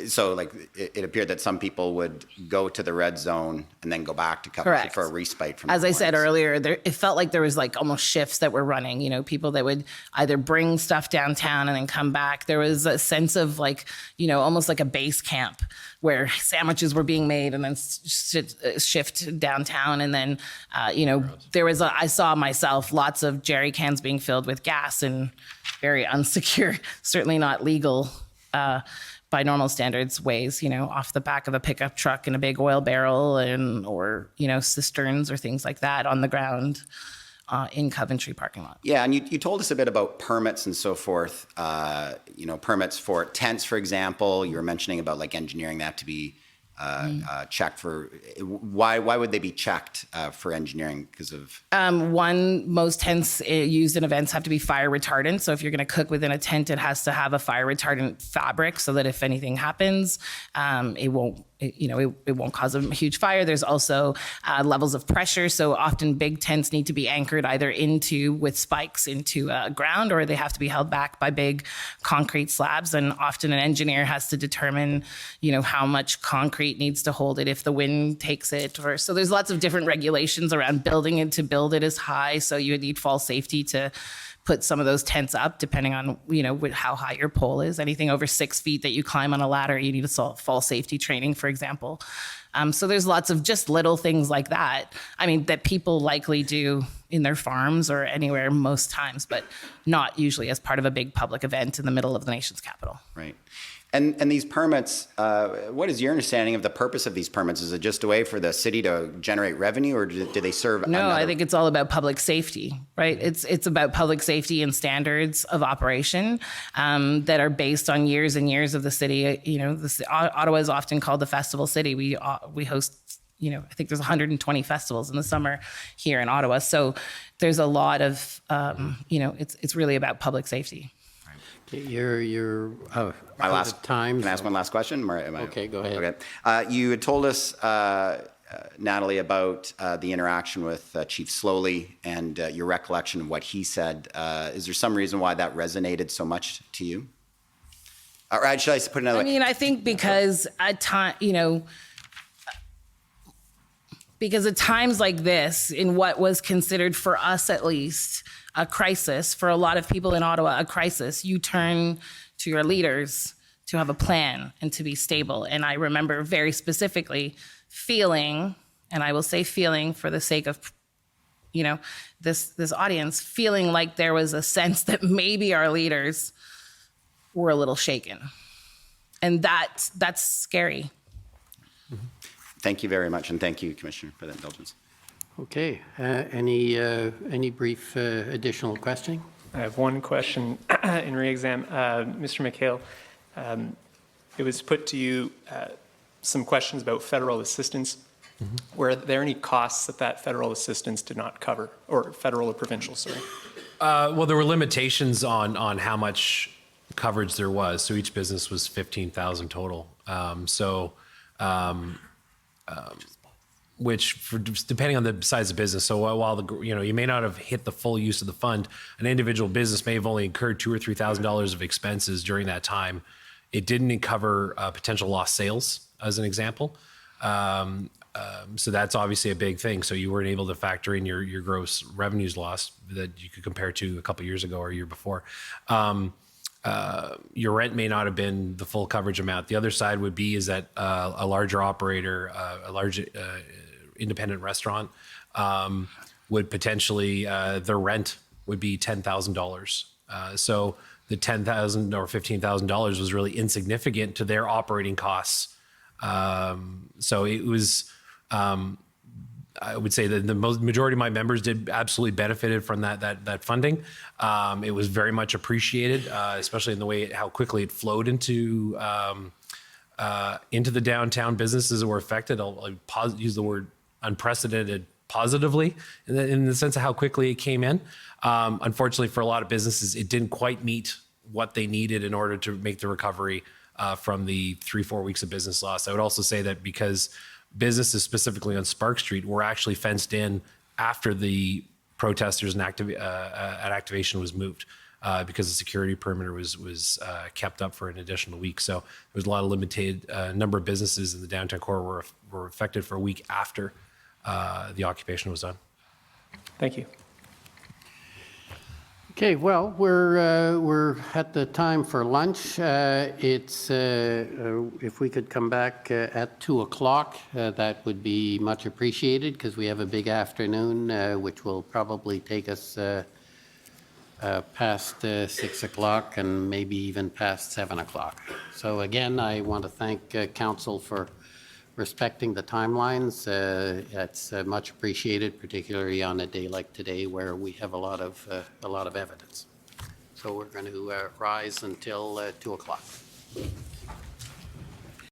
So like it appeared that some people would go to the red zone and then go back to Coventry Correct. for a respite from As the I said mornings. earlier, it felt like there was like almost shifts that were running, people that would either bring stuff downtown and then come back. There was a sense of like, almost like a base camp where sandwiches were being made and then shift downtown. And then, I saw myself lots of jerry cans being filled with gas in very unsecure, certainly not legal, by normal standards ways, off the back of a pickup truck in a big oil barrel or cisterns or things like that on the ground in Coventry parking lot. Yeah, and you told us a bit about permits and so forth. Permits for tents, for example. You were mentioning about like engineering that to be checked for. Why would they be checked for engineering? Because of Most tents used in events have to be fire retardant. So if you're going to cook within a tent, it has to have a fire retardant fabric so that if anything happens, it won't cause a huge fire. There's also levels of pressure. So often big tents need to be anchored either with spikes into ground, or they have to be held back by big concrete slabs. And often an engineer has to determine, how much concrete needs to hold it if the wind takes it. So there's lots of different regulations around building it to build it as high. So you would need fall safety to put some of those tents up, depending on, how high your pole is. Anything over 6 feet that you climb on a ladder, you need a fall safety training, for example. So there's lots of just little things like that. That people likely do in their farms or anywhere most times, but not usually as part of a big public event in the middle of the nation's capital. right. And these permits, what is your understanding of the purpose of these permits? Is it just a way for the city to generate revenue, or do they serve No, another? I think it's all about public safety, right? It's about public safety and standards of operation that are based on years and years of the city. Ottawa is often called the festival city. We host, I think there's 120 festivals in the summer here in Ottawa. So there's a lot of, it's really about public safety. You're My out last of time. Can I ask one last question? Okay, go ahead. Okay. You had told us, Nathalie, about the interaction with Chief Slowly and your recollection of what he said. Is there some reason why that resonated so much to you? Or should I put it another way? I think because at times like this, in what was considered for us at least a crisis, for a lot of people in Ottawa, a crisis, you turn to your leaders to have a plan and to be stable. And I remember very specifically feeling, and I will say feeling for the sake of, this audience, feeling like there was a sense that maybe our leaders were a little shaken. And that's scary. Thank you very much, and thank you, Commissioner, for that indulgence. Okay. Any brief additional questioning? I have one question in re-exam. Mr. McHale, it was put to you some questions about federal assistance. Mm-hmm. Were there any costs that federal assistance did not cover, or federal or provincial, sorry? Well, there were limitations on how much coverage there was. So each business was 15,000 total. Which, depending on the size of business, so while you may not have hit the full use of the fund, an individual business may have only incurred $2,000 or $3,000 of expenses during that time. It didn't cover potential lost sales, as an example. So that's obviously a big thing. So you weren't able to factor in your gross revenues lost that you could compare to a couple of years ago or a year before. Your rent may not have been the full coverage amount. The other side would be is that a larger operator, a large independent restaurant, would potentially their rent would be $10,000. So the $10,000 or $15,000 was really insignificant to their operating costs. So it was. I would say that the majority of my members did absolutely benefited from that funding. It was very much appreciated, especially in the way how quickly it flowed into the downtown businesses that were affected. I'll use the word unprecedented positively in the sense of how quickly it came in. Unfortunately, for a lot of businesses, it didn't quite meet what they needed in order to make the recovery from the 3-4 weeks of business loss. I would also say that because businesses specifically on Spark Street were actually fenced in after the protesters and activation was moved because the security perimeter was kept up for an additional week. So there was a lot of limited number of businesses in the downtown core were affected for a week after the occupation was done. Thank you. Okay, well, we're at the time for lunch. If we could come back at 2 o'clock, that would be much appreciated because we have a big afternoon, which will probably take us past 6 o'clock and maybe even past 7 o'clock. So again, I want to thank council for respecting the timelines. That's much appreciated, particularly on a day like today where we have a lot of evidence. So we're going to rise until 2 o'clock.